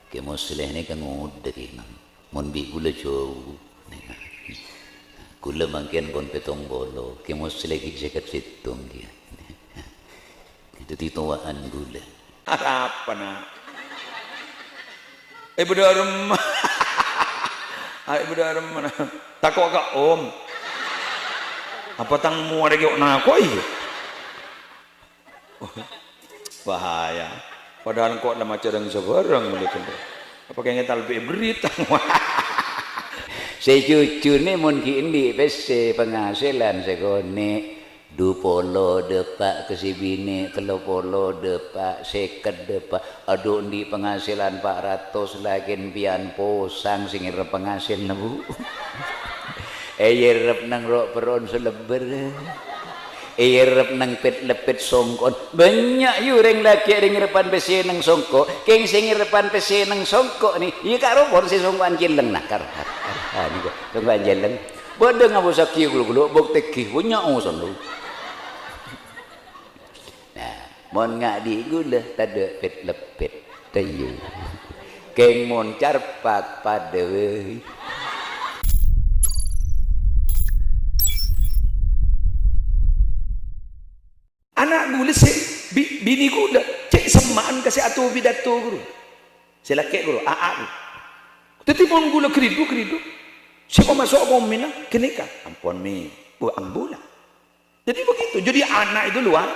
ke musleh ni kan ngude ki mon bi gula jauh gula mangkian pon petong bolo ke musleh ki jaket situng dia itu tituaan gula apa nak ibu darum ibu darum mana takut kak om apa tangmu ada kau nak koi bahaya padahal kok lama cereng sebarang melihat apa kayaknya talbi berita sejujur ni mun kini pese penghasilan segone 20 depak kesibini 30 depak 50 depak aduh di penghasilan 400 lagi pian posang sing irep penghasil nebu irep nang rok peron seleber irep nang pet lepet songkon banyak yu ring laki ring repan pesi nang songko king sing repan pesi nang songko ni iya karo pon si songkoan kileng nakar ni ko songkoan jeleng bodoh ngabu sakki gulu bok teki punya uson lu nah mon ngadi gula tade pet lepet tayu keng mon carpak pada we anak gula bini gula cek semaan kasih atu bidato guru selakek guru aa tetapi pun gula keridu siapa masuk komina kenika ampun mi ambula jadi begitu jadi anak itu luar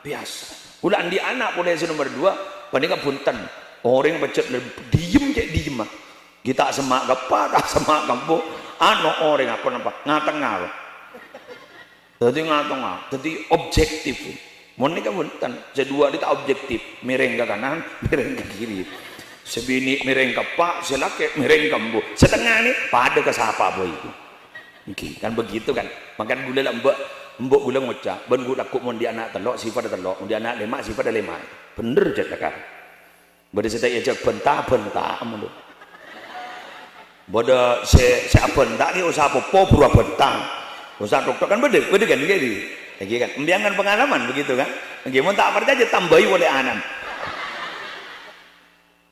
biasa ulah di anak boleh nomor 2 panika punten orang bacet diem cek diem kita semak gapa tak semak gampo ano orang apa nampak ngatengah jadi ngatengah jadi objektif monika punten kedua kita objektif miring ke kanan miring ke kiri sebini miring ke pak selake miring ke mbu setengah nih pada ke siapa boy itu okay. Kan begitu kan makan gula lah mbok gula ngocak ben gula aku mon di anak telok sifat telok mon di anak lemak sifat lemak bener je takkan bade saya ajak bentak amun bade saya bentak ni usah apa pura bentak usah tok kan bede kan lagi kan membiangkan pengalaman begitu kan lagi mon tak percaya tambahi oleh anan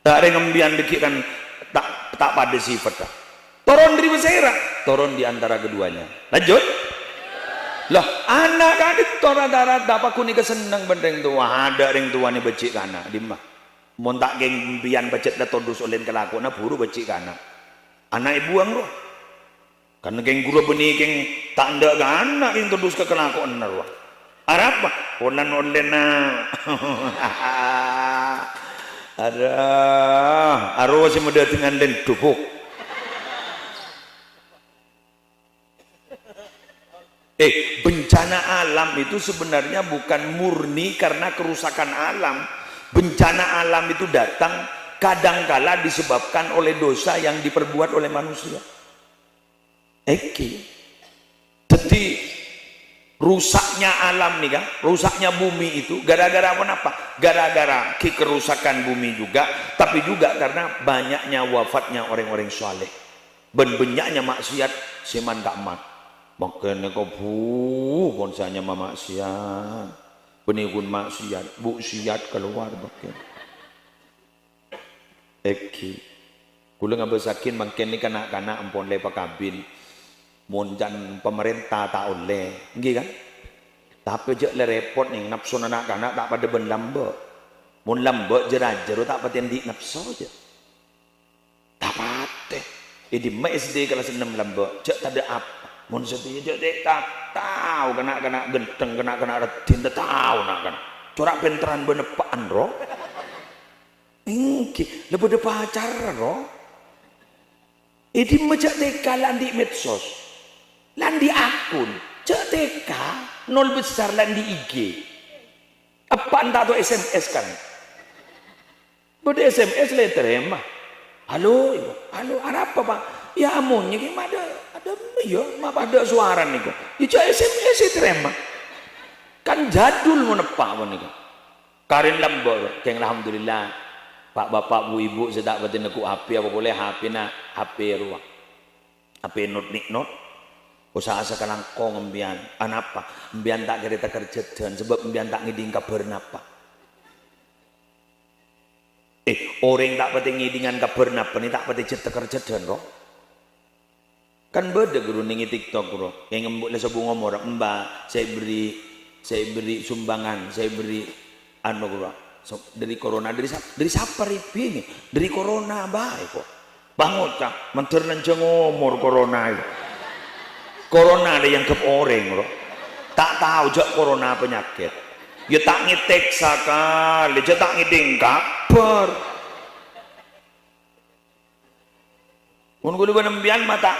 tak ada ngembian dikiran tak pada sifat tak turun dari bersera turun di antara keduanya lanjut lah anak kadit tora darat dapat kuni kesenang benteng tua ada ring tua ni becik kana di mah mon tak geng bian becet da todus olen kelakona buru becik kana anak ibu ang roh karena geng guru benih geng tak ndak kana geng todus ke kelakon roh arab onan olena ada arwah si muda dengan den dupuk bencana alam itu sebenarnya bukan murni karena kerusakan alam bencana alam itu datang kadangkala disebabkan oleh dosa yang diperbuat oleh manusia jadi rusaknya alam nih kan rusaknya bumi itu gara-gara apa gara-gara kerusakan bumi juga tapi juga karena banyaknya wafatnya orang-orang saleh benyaknya maksiat seman tak mat makanya kau bonsanya maksiat benikun maksiat bu siat keluar makin kula ngabesakin makin ni kanak-kanak ampun lepa kabin monjan pemerintah tak oleh nggih kan tapi je le repot nih nafsu anak-anak tak pada ben lambe mun lambe jerajer tak paten di nafsu je tak pate di SD kelas 6 lambe je tak ada apa mun setia je tak tahu kanak-kanak genteng kanak-kanak retin tak tahu nak kan corak penteran benepaan ro nggih lebih de pacaran ro idi mejak dekalan di medsos lan di akun cek TK nol besar lan di IG apa entah tuh SMS kan bode SMS le terima halo apa pak ya amunnya gimana ada ya apa ada suara nih kok itu SMS terima kan jadul mau nepak mau nih karin lambor keng alhamdulillah pak bapak bu ibu sedak batin aku HP apa boleh HP na HP ruang HP not usaha sekarang kau ngembian anapa ngembian tak kereta kerja dan sebab ngembian tak ngiding kabar napa orang tak pati ngidingan kabar napa ni tak pati cetek kerja roh. Kan beda guru ningi TikTok guru. Yang ngembuk le sebu ngomor, Mbak, saya beri sumbangan, saya beri anu guru. So, dari corona dari siapa ripi ini? Dari corona baik kok. Bangun cak, menteri nanti ngomor corona itu. Corona ada yang ke orang bro. Tak tahu jak corona penyakit. Ya tak ngitek sakal, ya tak ngiding kabar. Mun kudu benembian mata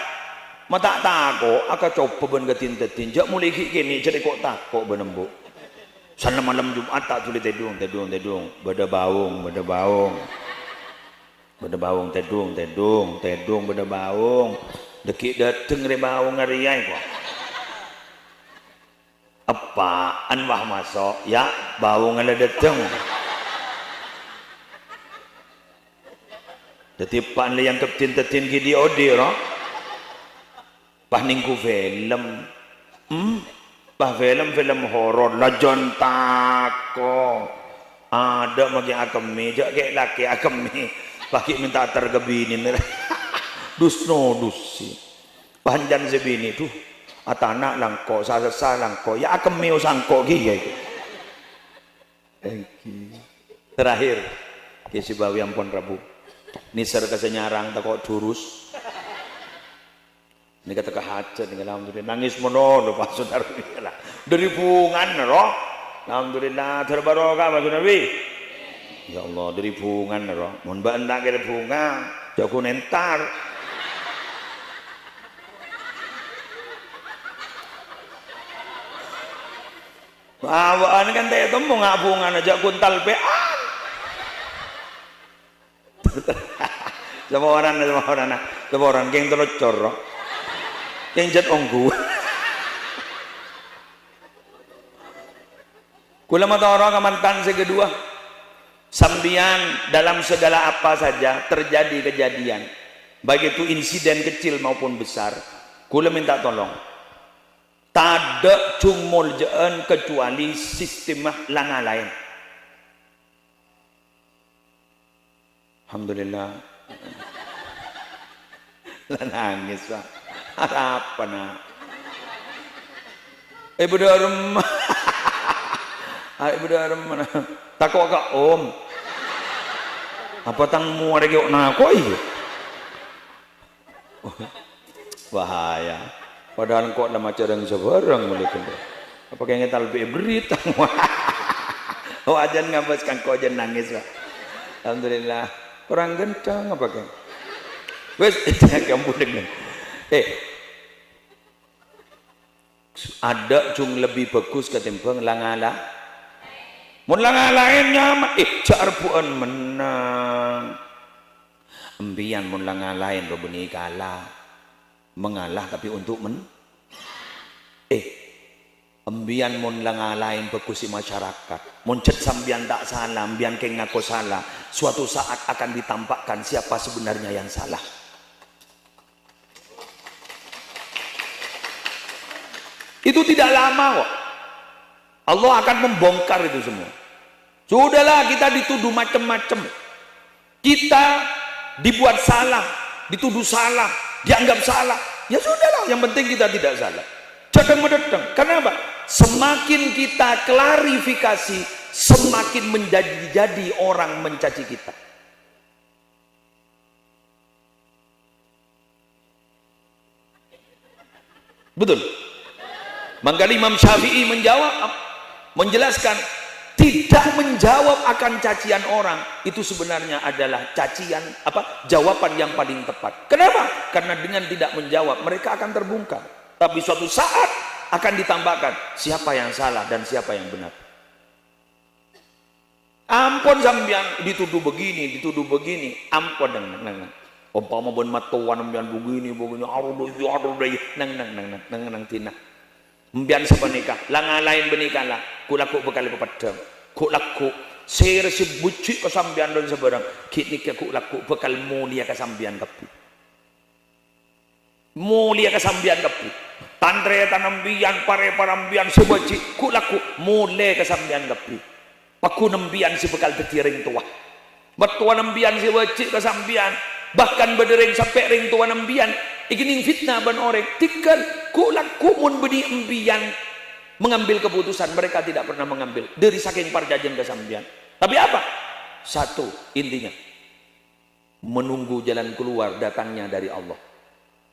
tako, aka coba ben ketin-tetin. Jak mulai kini jadi kok tako benembu. Sana malam Jumat tak sulit tedung. Beda baung. Beda baung tedung, beda baung. Dekik dateng re baung ngariai kok. Apaan wah masuk? Ya, baung ada dateng. Detipan le yang ketin-tetin gidi odi roh. Pahningku film. Film horor lajon tako. Ada magi akemi, jak kayak laki akemi. Pakai minta tergebinin. Dusi. Panjan sebini tuh. Atana langko, sasa langko. Ya akemi usangko gitu. Terakhir, kisi bawi ampun Rabu. Nisar kesenyarang takut durus. Ini kata kehajat, alhamdulillah nangis mono, Pak Saudara lah. Dari bungan roh, alhamdulillah terbarokah Pak Nabi. Ya Allah dari bungan roh, mun bandak kira bunga, jago nentar. Awaan kan teh tembung bungan aja kuntal pean. Sama orang geng telocor roh. Yang jat onggu. Kula mata orang mantan kedua. Sambian dalam segala apa saja terjadi kejadian. Baik itu insiden kecil maupun besar. Kula minta tolong. Tada cumul jaan kecuali sistem langa lain. Alhamdulillah. Nangis Pak. Apa nak? Ibu darem. Ibu darem mana? Takut kak om. Apa tangmu ada kau nak koi? Bahaya. Padahal kok lama cadang sebarang mulai kena. Apa kayaknya talbi berita? Oh ajan ngabaskan kau ajan nangis Pak. Alhamdulillah. Orang gentang apa kan? Wes kamu dengar. Ada cung lebih bagus ketimbang langala. Mun langalain nyaman. Jar puan menang. Embian mun langalain lo beni kalah. Mengalah tapi untuk embian mun langalain bagus di masyarakat. Mun cet sambian tak salah, embian keng ngaku salah. Suatu saat akan ditampakkan siapa sebenarnya yang salah. Itu tidak lama kok. Allah akan membongkar itu semua. Sudahlah kita dituduh macam-macam. Kita dibuat salah, dituduh salah, dianggap salah. Ya sudahlah, yang penting kita tidak salah. Jangan mendatang. Kenapa? Semakin kita klarifikasi, semakin menjadi orang mencaci kita. Betul? Maka Imam Syafi'i menjelaskan tidak menjawab akan cacian orang itu sebenarnya adalah cacian jawaban yang paling tepat. Kenapa? Karena dengan tidak menjawab mereka akan terbungkam. Tapi suatu saat akan ditambahkan siapa yang salah dan siapa yang benar. Ampun sampean dituduh begini, ampun nang. Umpama bon matuan sampean begini, nang tina. Mbian sepenikah, langa lain benikah lah. Kulaku bekal pepadang, kulaku ser sebuci kesambian dan sebarang. Kini kulaku bekal mulia kesambian kapi. Mulia kesambian kapi. Tantre tanambian pare parambian sebuci kulaku mulia kesambian kapi. Paku nembian si bekal ketiring tua. Bertuan ambian si wajib kesambian. Bahkan berdering sampai ring tuan ambian. Ikining fitnah ban orang. Tinggal kulak kumun beni ambian. Mengambil keputusan. Mereka tidak pernah mengambil. Dari saking parjajan kesambian. Tapi apa? Satu intinya. Menunggu jalan keluar datangnya dari Allah.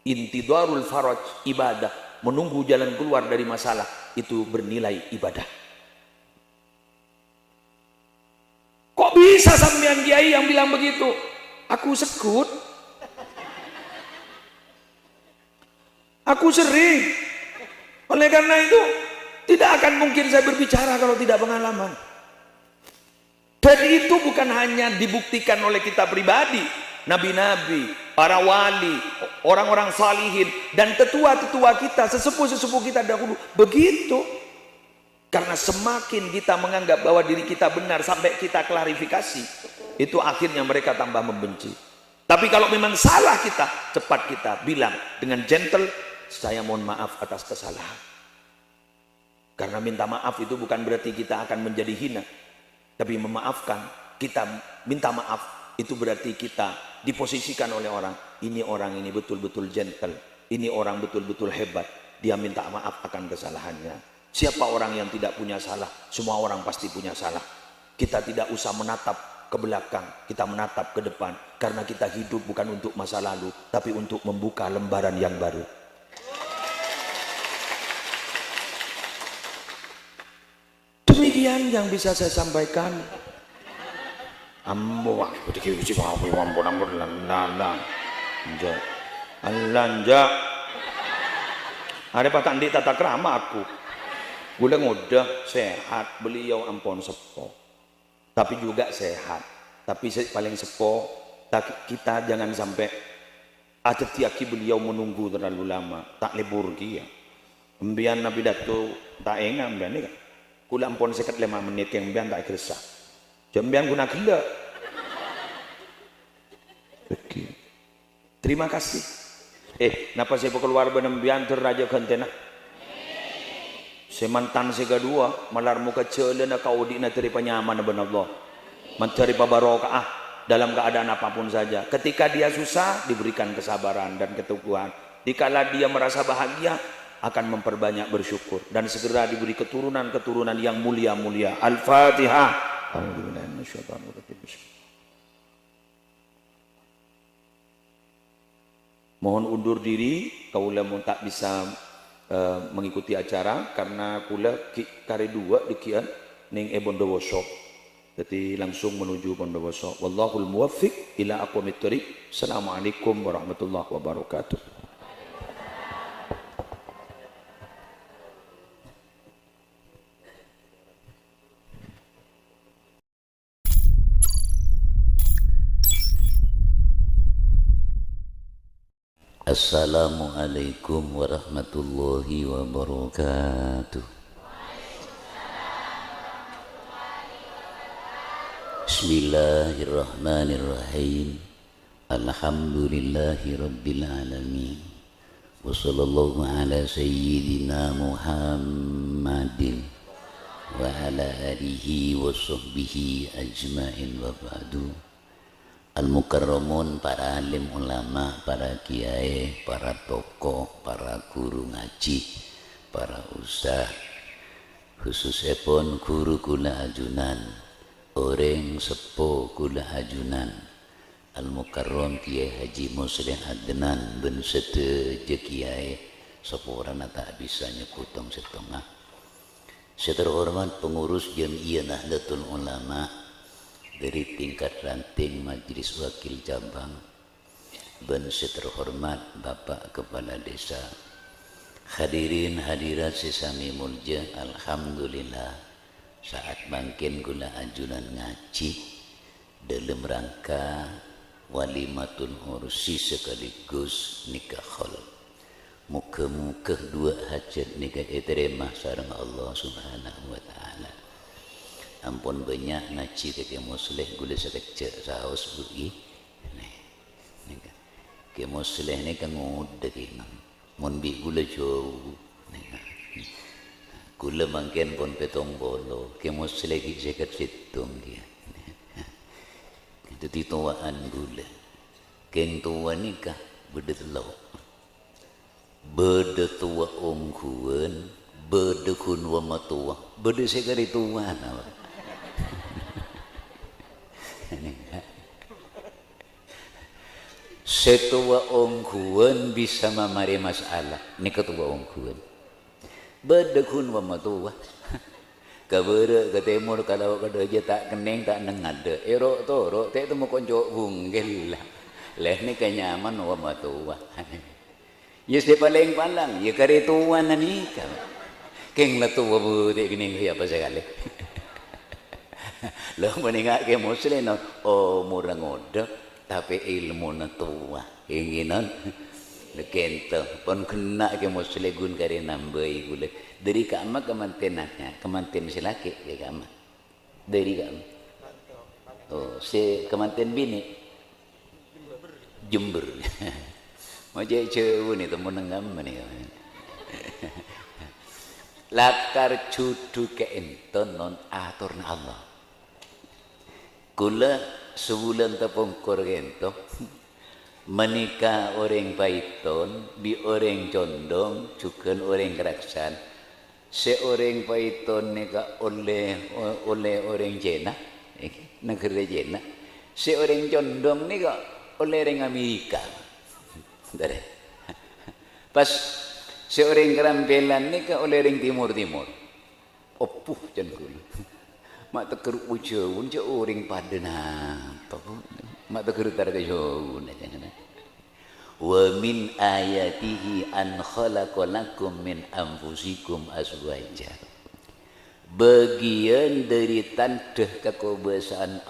Intidarul faraj ibadah. Menunggu jalan keluar dari masalah. Itu bernilai ibadah. Kok bisa sampean kiai yang bilang begitu? Aku sekut. Aku sering. Oleh karena itu, tidak akan mungkin saya berbicara kalau tidak pengalaman. Dan itu bukan hanya dibuktikan oleh kita pribadi. Nabi-nabi, para wali, orang-orang salihin, dan tetua-tetua kita, sesepuh-sesepuh kita dahulu. Begitu. Karena semakin kita menganggap bahwa diri kita benar sampai kita klarifikasi, itu akhirnya mereka tambah membenci. Tapi kalau memang salah kita, cepat kita bilang dengan gentle, saya mohon maaf atas kesalahan. Karena minta maaf itu bukan berarti kita akan menjadi hina. Tapi memaafkan, kita minta maaf, itu berarti kita diposisikan oleh orang. Ini orang ini betul-betul gentle. Ini orang betul-betul hebat. Dia minta maaf akan kesalahannya. Siapa orang yang tidak punya salah? Semua orang pasti punya salah. Kita tidak usah menatap ke belakang, kita menatap ke depan. Karena kita hidup bukan untuk masa lalu, tapi untuk membuka lembaran yang baru. Demikian yang bisa saya sampaikan. Ambo, ada patah di tata krama aku. Gula udah sehat, beliau ampun sepo. Tapi juga sehat. Tapi paling sepo, kita jangan sampai ada tiaki beliau menunggu terlalu lama. Tak lebur dia. Embian Nabi Datu tak enggak embian ni kan. Gula ampun sekat 5 menit yang embian tak kerasa. Jambian guna gila. Oke. Terima kasih. Napa saya keluar benembian terraja kentena? Semantan sega dua malar muka celana kau dina teri penyaman ben Allah. Mencari barokah dalam keadaan apapun saja. Ketika dia susah diberikan kesabaran dan keteguhan. Dikala dia merasa bahagia akan memperbanyak bersyukur dan segera diberi keturunan-keturunan yang mulia-mulia. Al-Fatihah. Mohon undur diri, kaulah mun tak bisa mengikuti acara karena kula kare dua dikian ning Bondowoso. Jadi langsung menuju Bondowoso. Wallahul muwaffiq ila aqwamit thoriq. Assalamualaikum warahmatullahi wabarakatuh. Assalamualaikum warahmatullahi wabarakatuh. Bismillahirrahmanirrahim. Alhamdulillahi rabbil alamin. Wa sallallahu ala sayyidina Muhammadin wa ala alihi wa sahbihi ajmain wa ba'du. Al-Mukarramun, para alim ulama, para kiai, para tokoh, para guru ngaji, para ustaz, khususipun guru kula ajunan, orang sepuh kula ajunan, Al-Mukarram Kiai Haji Muslih Adnan bin Seteje Kiai, seporana tak bisa nyekutong setengah. Seterhormat pengurus Jamiah Nahdlatul Ulama dari tingkat ranting Majelis Wakil Cabang, dan seterhormat Bapak Kepala Desa, hadirin hadirat sesami mulja, alhamdulillah saat mangkin gula ajunan ngaji dalam rangka walimatul ursi sekaligus nikahul. Muka-muka dua hajat nikah diterima sareng Allah Subhanahu wa taala. Ampun banyak ngaji ke muslih gula sekecek saus bugi. Nih. Ke muslih ni kan muda kena. Mun bi gula jauh. Gula mangken pun petong bolo. Ke muslih ki seket situng dia. Dadi tuaan gula. Keng tua nikah beda telo. Beda tua ongkuan, beda kun wa matua. Beda sekali tuan apa. Setua ongkuan bisa mamari masalah. Ini ketua ongkuan. Beda kun wa matua. Kabere ke timur kalau kada aja tak keneng tak nengade. Erok torok tak temu konco bunggel lah. Leh ni kenyaman wa matua. Ya si paling palang, ya kari tuan na nikah. Keng la tua buti kining kaya pa sekali. Lah meningak ke muslim no, oh murang oda tapi ilmu na tua. Inginan lekento pon kena ke muslim gun kari nambai gule. Dari kama kemantenannya, kemanten si laki ya kama. Dari kama. Oh, si kemanten bini. Jember. Mau cewek ni temen ngam ni. Lakar cudu ke enton non aturna Allah. Kula sebulan tepungkur ento menikah orang paiton bi orang condong cukan orang keraksan. Seorang paiton nikah oleh orang Cina, negara Cina. Seorang condong nikah oleh orang Amerika. Dari pas seorang kerampilan ni ke oleh orang timur. Opuh jengkul. Mak teker ujung je orang pada napa pun. Mak teker tar ke jauh jangan. Wa min ayatihi an khalaqalakum min anfusikum azwaja. Bagian dari tanda kekuasaan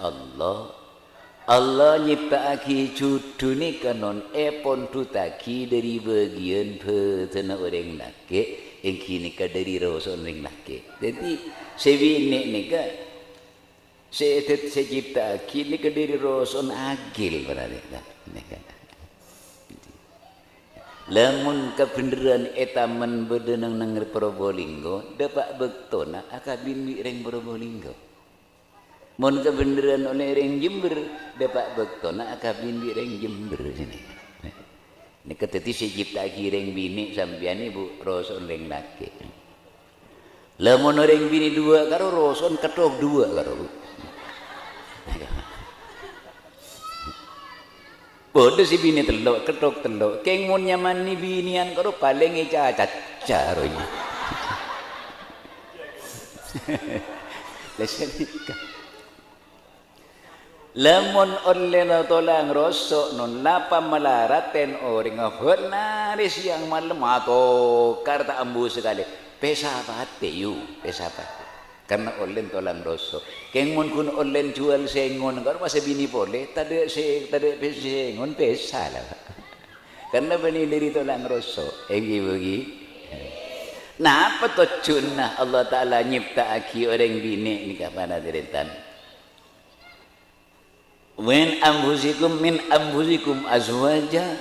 Allah nyiptaaki cudu ni kanon epon tutaki dari bagian petana orang laki yang kini ka dari rasul orang laki. Jadi sebini ni ka seciptaaki ni ka dari rasul agil berarti ni ka. Lamun kebenaran etaman bedenang nang Probolinggo dapat bektona akabin mi reng Probolinggo. Mon kebenaran oleh orang Jember dapat bektona akabin di orang Jember sini. Ini keteti si cipta kireng bini sampian ibu roson orang laki. Lamun orang bini dua karo roson ketok dua karo. Bodoh si bini telok ketok telok. Keng mon nyaman ni binian karo paling cacat caronya. Lesenika. Lamun oleh na tolang rosok non lapa malaraten orang naris yang malam atau karta ambu sekali pesapate yu pesapate karena oleh tolang rosok kengon kun oleh jual sengon kalau masa bini boleh tade sengon pesa lah karena bini dari tolang rosok bagi nah apa tujuan Allah Ta'ala nyipta aki orang bini ni kapan ada Wen ambusikum min ambusikum azwaja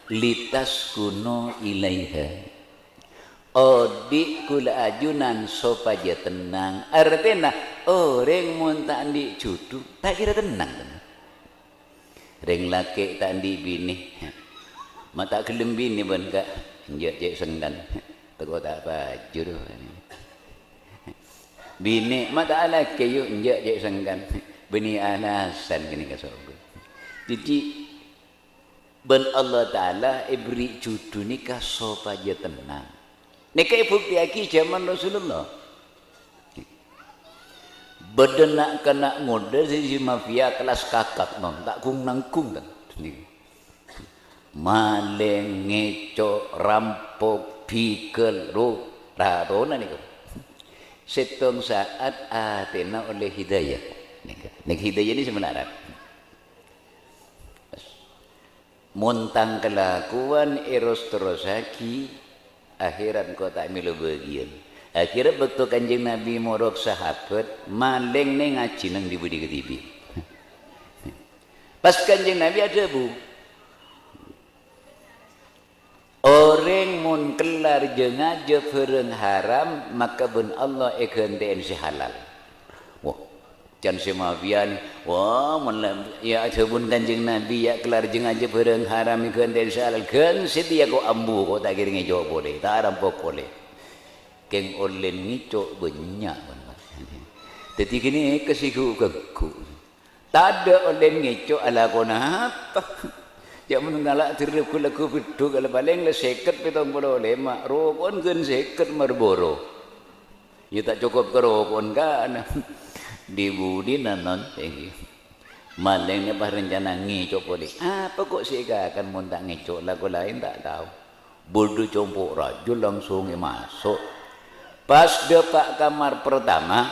litaskunu ilaiha. Odi kula ajunan sopaja tenang. Artinya orang mun tak andi cudu tak kira tenang. Reng laki tak andi bini. Mata kelem bini pun kak njek senggan. Teko tak baju. Bini mata laki yuk njek senggan. Beni alasan kini kasogo. Jadi ben Allah Ta'ala beri cudu nikah sopaja tenang. Nikah bukti aki zaman Rasulullah. Bedenak kena ngode si mafia kelas kakak non tak kung nangkung kan. Maleng ngeco rampok pikel ro ratona ni. Setong saat atena oleh hidayah. Nek hidayah ini sebenarnya montang kelakuan eros terosaki akhirat kau tak milu bagian akhirat betul kanjeng Nabi morok sahabat maleng ne ngaji nang dibudi ketibi pas kanjeng Nabi ada bu orang mun kelar jengaja pereng haram maka ben Allah eken si halal wah can semavian wah malam ya sebun kanjeng Nabi ya kelar jeung aja beurang haram ikeun dari salal keun setia ko ambu ko tak kiring jo boleh tak rampok boleh keng olen ngico banyak tadi gini kesiku keku tak ada olen ngico ala kona apa ya mengalak tirip kula ku bidu kalau paling le 50 75 rokon keun 50 Marlboro ya tak cukup ke rokon kan dibudi nanon malingnya pas rencana ngicok boleh apa kok sih akan muntah ngicok lagu lain tak tahu bodoh compok rajul langsung masuk pas depak kamar pertama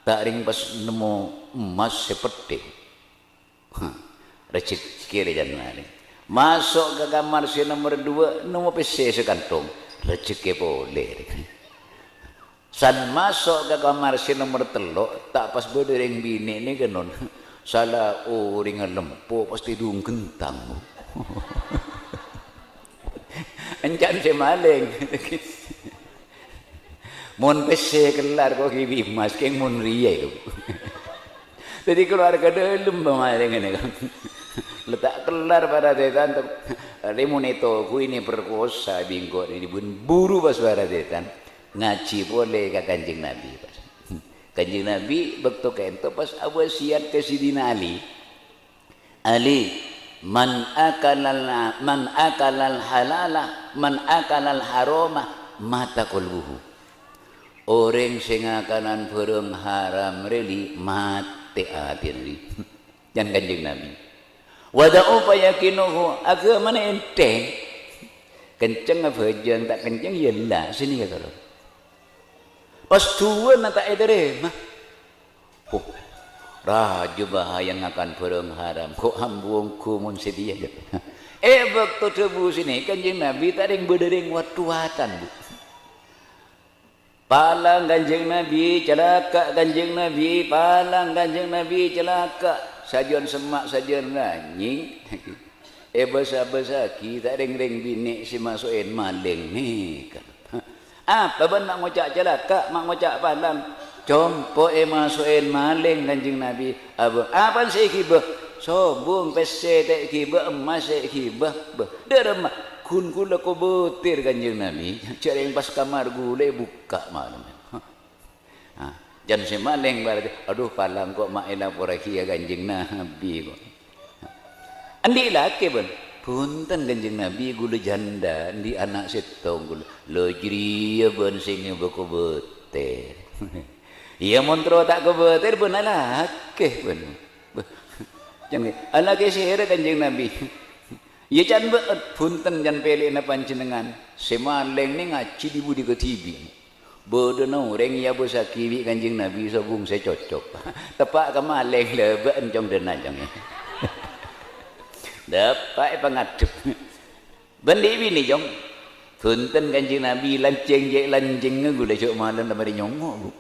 tak ring pas nemu emas seperti recik kiri dan lain masuk ke kamar si nomor 2 nemu PC sekantong rezeki boleh san masuk ke kamar si nomor 3 tak pas berdering bini ni genon salah orang lempo pasti dung kentang encan si maling mon pese kelar kok kibi mas keng mon ria itu jadi keluar ke dalam maling ini kan letak kelar pada detan lemon itu ku ini perkosa bingkot ini buru pas pada detan ngaji boleh ke kanjeng Nabi pas kanjeng Nabi waktu kento pas wasiat ke Sidina Ali man akalal halala man akalal haroma mata kolbuhu orang sing akanan barang haram reli mate atin dan kanjeng Nabi wada'u fayakinuhu agama enteng kenceng apa jan tak kenceng yalah sini kata lo pas tua nak tak ederema oh raja bahaya akan barang haram kok hambung kumun sedia waktu tebu sini kanjeng Nabi tak ada yang berdering watuatan bu palang kanjeng Nabi celaka kanjeng Nabi palang kanjeng Nabi celaka sajian semak sajian nanying basa-basa kita ring-ring bini si masukin maling ni kan apa ben mak ngocak celaka mak ngocak palang compo masukin maling kanjeng Nabi apa sih kibah sobung pese tak kibah emas kibah derma kun kula ko betir kanjeng Nabi cari yang pas kamar gule buka malam jangan si maling berarti aduh palang kok mak ela poraki ya kanjeng Nabi kok andi laki ben punten kanjeng Nabi gula janda di anak setong gula lojri ya ben sing beko betir iya montro tak ko betir ben laki ben jangan alaki sihir kanjeng Nabi ya can beut punten jan pelek na panjenengan semaling ni ngaji di budi ke TV bodoh no reng ya bosa kiwi kanjeng Nabi sabung saya cocok tepak ke maling lebe encong denajang dapat pengadep bendi bini jong punten kanjeng Nabi lanceng je lanceng gula cok malam lamari nyongok bu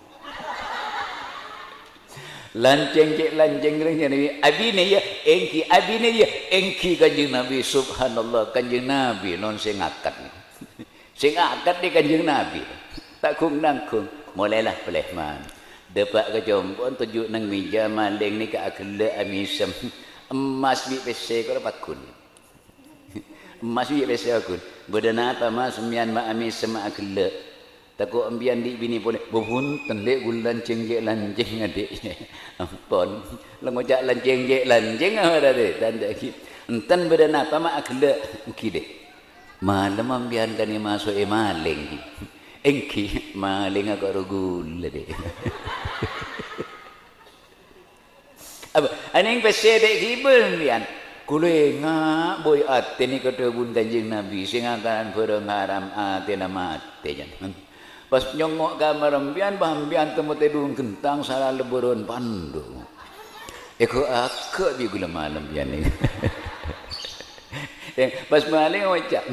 lanceng je lanceng kanjeng Nabi abine ya engki kanjeng Nabi subhanallah kanjeng Nabi non sing akad di kanjeng Nabi tak kung nangkung mulailah pelehman depak ke jompon tujuk nang meja maling ni ke akhle amisem emas bi pese ko dapat kun emas bi pese kun bodana apa mas mian ma amisem akhle takut ambian di bini boleh bubun tendek gulan cengje lanceng adik ampun lengojak lanceng je lanceng ada deh dan dak enten bodana apa ma akhle kide malam ambian kan masuk maling engki maling agak rogul deh apa aning pese dek kibel pian kule ngak boy ate ni ketebun kanjeng Nabi sing akan barang haram ate nama ate jangan pas nyongok kamar ambian bambian temu tedung kentang salah leburon pandu eko ak bi gula malam pian ni pas maling wacak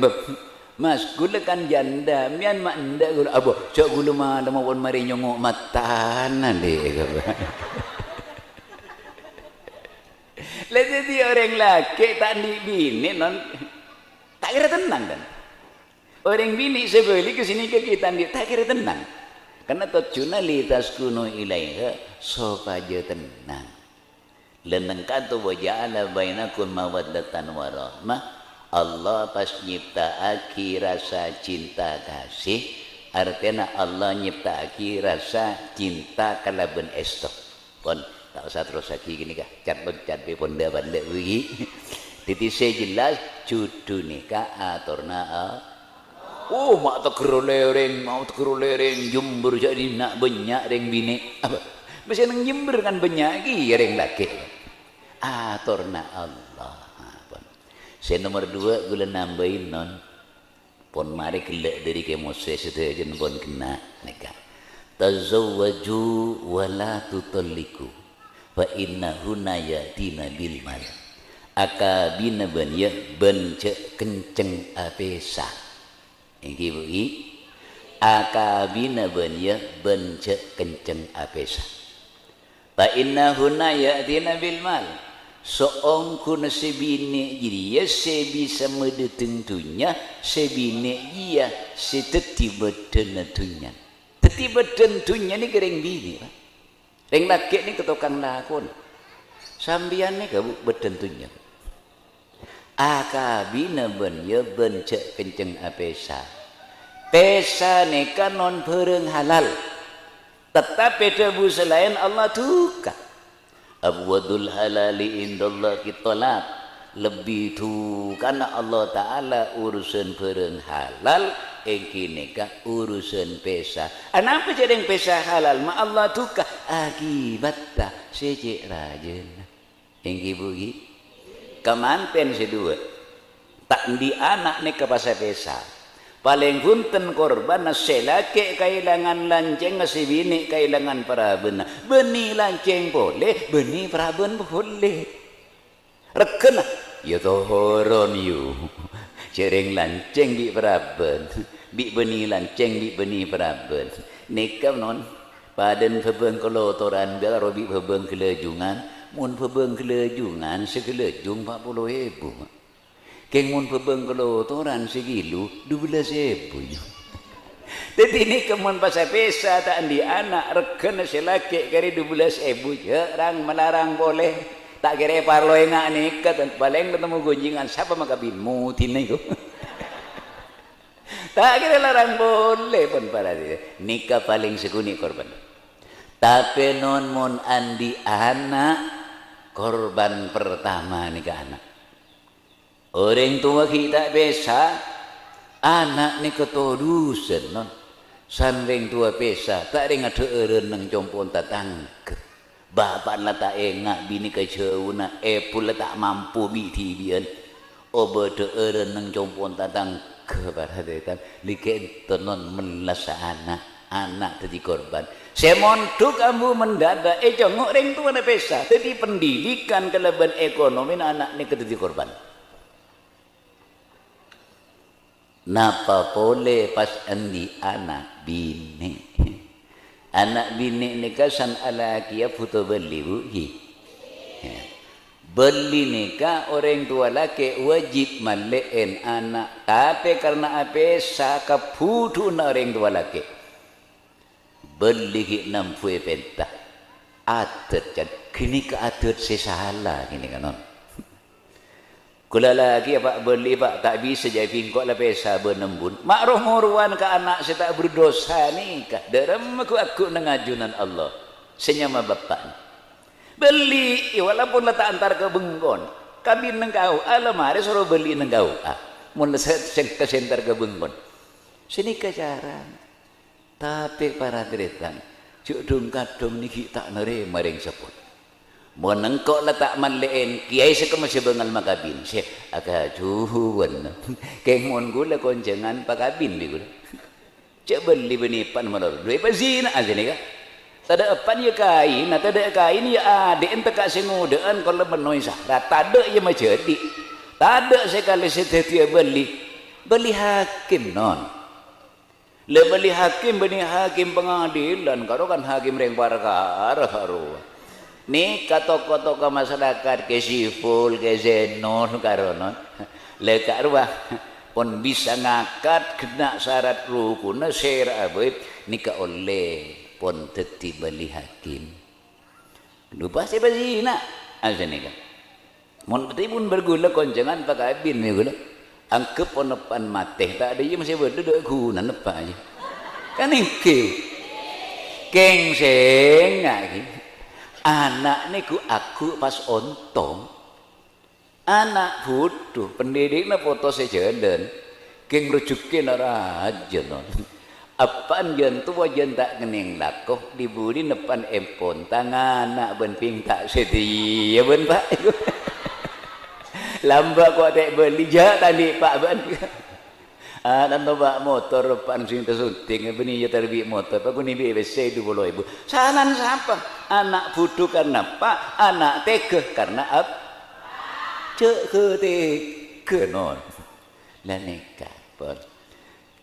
mas gula kan janda mian mak ndak gula abo cak gula malam pun mari nyongok matanan deh jadi orang laki tak di bini non tak kira tenang kan orang bini sebeli ke sini ke kita tak kira tenang Karena tujuna li taskunu ilaiha supaya tenang. Leneng katu wa ja'ala bainakum mawaddatan wa rahmah. Allah pas nyiptaaki rasa cinta kasih, artinya Allah nyiptaaki rasa cinta kalaben estok. Pon tak usah terus lagi gini kah? Cat pun dah balik begini. Titise jelas cudu nikah aturna oh mak teker lereng jember jadi nak banyak reng bini apa mesti nang jember kan banyak lagi reng laki aturna Allah apa saya nomor 2 gula nambahin non pon mari kelak dari ke Moses itu aja pon kena nikah tazawwaju wala tutalliku fa innahu nayatina bil mal akabina ban ya ban cek kenceng apesa inggi bui akabina ban ya ban cek kenceng apesa fa innahu nayatina bil mal soong kuna sebine jadi ya sebi sama tentunya sebine iya setetiba tentunya tetiba tentunya ni kereng bini reng laki ni ketokang lakon sambian ni kabuk bertentunya akabina ban ya ban cek kenceng apesa pesa ni kan non pereng halal tetapi tebu selain Allah tuka abwadul halali indallah kitolak lebih tu karena Allah Ta'ala urusan pereng halal engkini ka urusan pesa kenapa jadi pesa halal ma Allah tuka akibat tak secik rajin engki bugi kemanten sedua tak di anak ni ke pasal pesa paling gunten korban selake kailangan lanceng si bini kailangan paraben beni lanceng boleh beni paraben boleh rekena ya tohoron yu cereng lanceng di paraben bi beni lanceng bi beni paraben nikah non paden pebeng kelotoran biar robi pebeng kelejungan mun pebeng kelejungan sekelejung 40.000 keng mun pebeng kelotoran segilu 12.000 jadi ini kemun pasal pesa tak di anak reken selaki kari 12.000 je rang melarang boleh tak kira parlo engak nikah dan paling ketemu gunjingan siapa makabinmu tina itu tak kira larang boleh pun para dia nikah paling seguni korban tapi non mon andi anak korban pertama nikah anak orang tua kita biasa anak ni ketudusan non sanring tua pesa tak ring ada eren nang jompon tatang bapak la tak engak bini keceuna pula tak mampu biti bian obede eren nang jompon tatang kebaratan liken tenon melasa anak tadi korban semontuk ambu mendadak jongok ring tua na pesa tadi pendidikan kelebihan ekonomi anak ni kedadi korban napa boleh pas andi anak bini ni kasan alaki ya puto beli buhi beli nikah orang tua laki wajib malein anak tapi karena apa saka putu na orang tua laki beli hiknam fue penta atet kan kini ke atet sesalah kini kanon kula lagi pak beli pak tak bisa jadi pingkok lah pesa benembun makruh muruan ke anak saya tak berdosa ni kah derem aku nengajunan Allah senyama bapak beli walaupun letak antar ke bengkon kabin nengkau alamari suruh beli nengkau mun ke sentar ke bengkon sini ke jarang tapi para deretan cuk dung kadung niki tak nerima ring seput menengkok letak manlein kiai sekemasih bengal makabin si agak juhuan keng mon gula koncengan pakabin bi gula cek beli benipan malor dua pazina aja nih kak tada apan ya kain tada kain ya ade ente kak sengudaan kalau menoi sahra tada ya majadi tada sekali setetia beli hakim non le beli hakim beni hakim pengadilan karo kan hakim reng perkara karo ni tokoh-tokoh masyarakat ke siful ke zenon karonon le karwa pon bisa ngangkat kena syarat rukun syara abet nikah oleh pon teti bali hakim lupa siapa sih nak asal nikah mon betul pun bergula konjangan pakai bin ni gula angkep pon depan mate tak ada je masih berduduk guna nepa aja kan ingkeu kengseng lagi anak ni aku pas ontong anak butuh pendidiknya foto sejalan keng rujukin aja non apaan jen tua jen tak kening lakoh dibuli depan empon tangan anak ben ping tak setia ben pak lambat kok tak beli jak tadi pak ben dan bawa motor depan sini tersunting beni ya terbit motor pak ni BBC 20.000 sanan siapa anak butuh karena pak anak tega karena apa cek ke non la nikah pun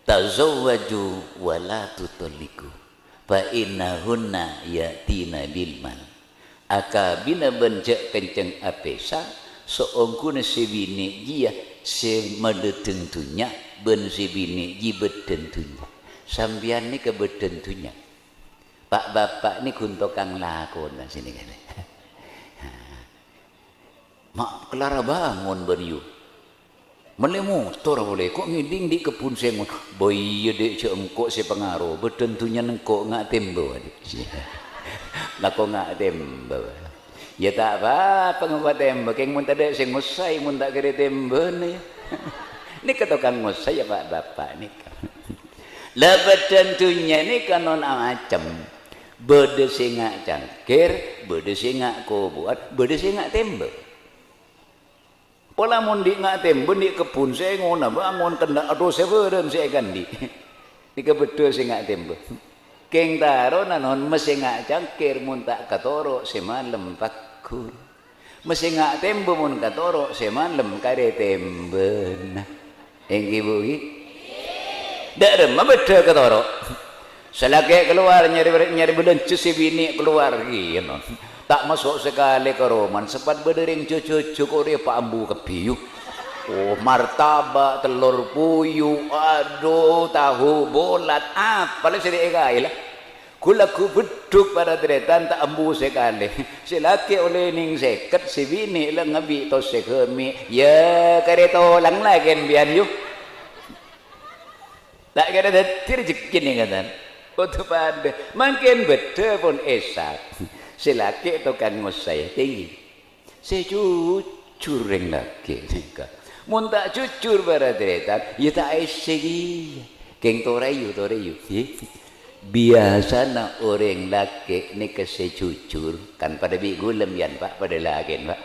tazawwaju wa la tutalliqu fa innahunna yatina bil mal akabina bencek kenceng apesa seongkuna sebini dia se medetentunya ben sebini ji betentunya sambian ni ke betentunya pak bapak ni kuntokang lakon sini kan mak kelara bangun beriu mele motor boleh kok ngiding di kebun sengon boy dek cengkok se pengaruh bertentunya nengkok ngak tembo adik lah kok ngak tembo ya tak apa pengapa tembo keng mun tade sing ngusai mun tak kere tembo ni ni ketokan ngusai ya pak bapak ni lah bertentunya ni kanon macam bede singak cangkir bede singak ko buat bede singak tembo pola mundi ngak temben di kebun saya ngona bangun kena aduh severen saya gandi di kebetul saya ngak temben keng taro nanon mesti ngak cangkir mun tak katoro semalam pakur mesti ngak temben mun katoro semalam kare temben engki bugi dak remah betul katoro selagi keluar nyari belencu si bini keluar gitu tak masuk sekali ke roman sempat berdering cucu kok dia pak ambu kepiu oh martabak telur puyuh aduh tahu bolat apa lah sedih kaya lah kulaku beduk pada deretan tak ambu sekali si laki oleh ning seket si bini lah ngabi tos sekemi ya kareto lang lagi bian yuk tak kira detir jekin ni katan untuk pada makin betul pun esak si laki itu kan ngusai tinggi si jujur yang laki mun tak jujur pada deretan ya tak esegi keng torayu biasa na orang laki ni kasi jujur kan pada bi gulem yan pak pada laki pak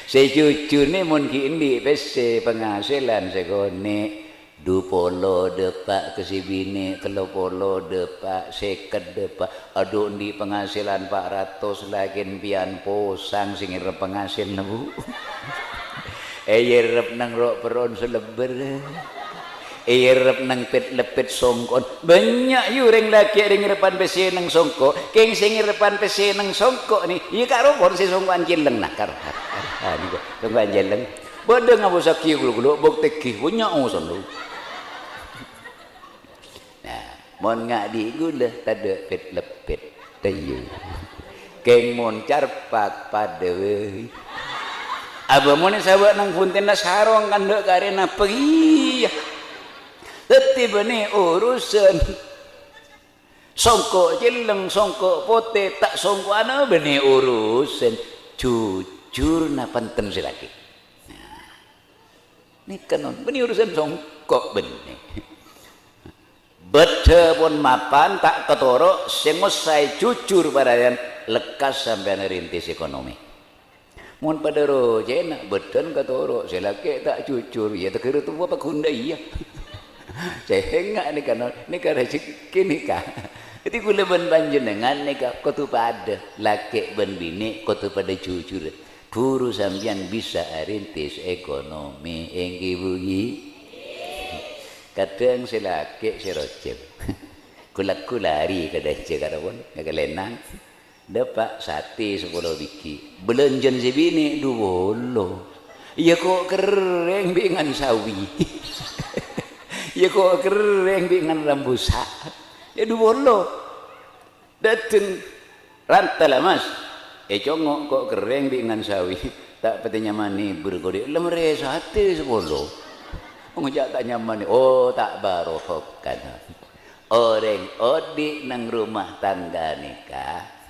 si jujur ni mungkin di pese penghasilan segone 20 depak ke si bini 30 depak 50 depak aduh di penghasilan 400 lagi pian posang sing irep penghasil nebu irep nang rok peron seleber irep nang pet lepet songkon banyak yu ring laki ring repan besi nang songko keng sing repan besi nang songko ni iya karo pon si songkoan cileng nak karo ni ko songkoan cileng bodeng abu sakki gulu bok teki punya uson lu mon ngak di gula tada pet lepet tayu keng mon carpak pada we aba mon sahabat nang punten na sarong kan dek karena pergi tetiba ni urusan songkok jeleng songkok pote tak songkok ana beni urusan jujur na panten silaki nah ni kanon beni urusan songkok beni beda pun mapan tak ketoro sengosai jujur padayan lekas sampai nerintis ekonomi mun pada roje nak beden ketoro selaki tak jujur ya tak kira tu apa kunda iya saya ni kan ni kan rezeki ni kan jadi gula ben panjenengan ni kau tu pada laki ben bini kau tu pada jujur guru sambian bisa rintis ekonomi engki bugi kadang selaki serocep kulaku lari ke dace karawon ke lenang dapat sate 10 biji belenjen si bini 20 Ya kok kering dengan sawi. Ya kok kering dengan rambusa. Ya dulu dateng rantalah mas. Congok kok kering dengan sawi. Tak peti nyamani berkode lemre sate sepuluh. Ngejak tak nyaman. Oh tak barokan. Orang odi nang rumah tangga nikah.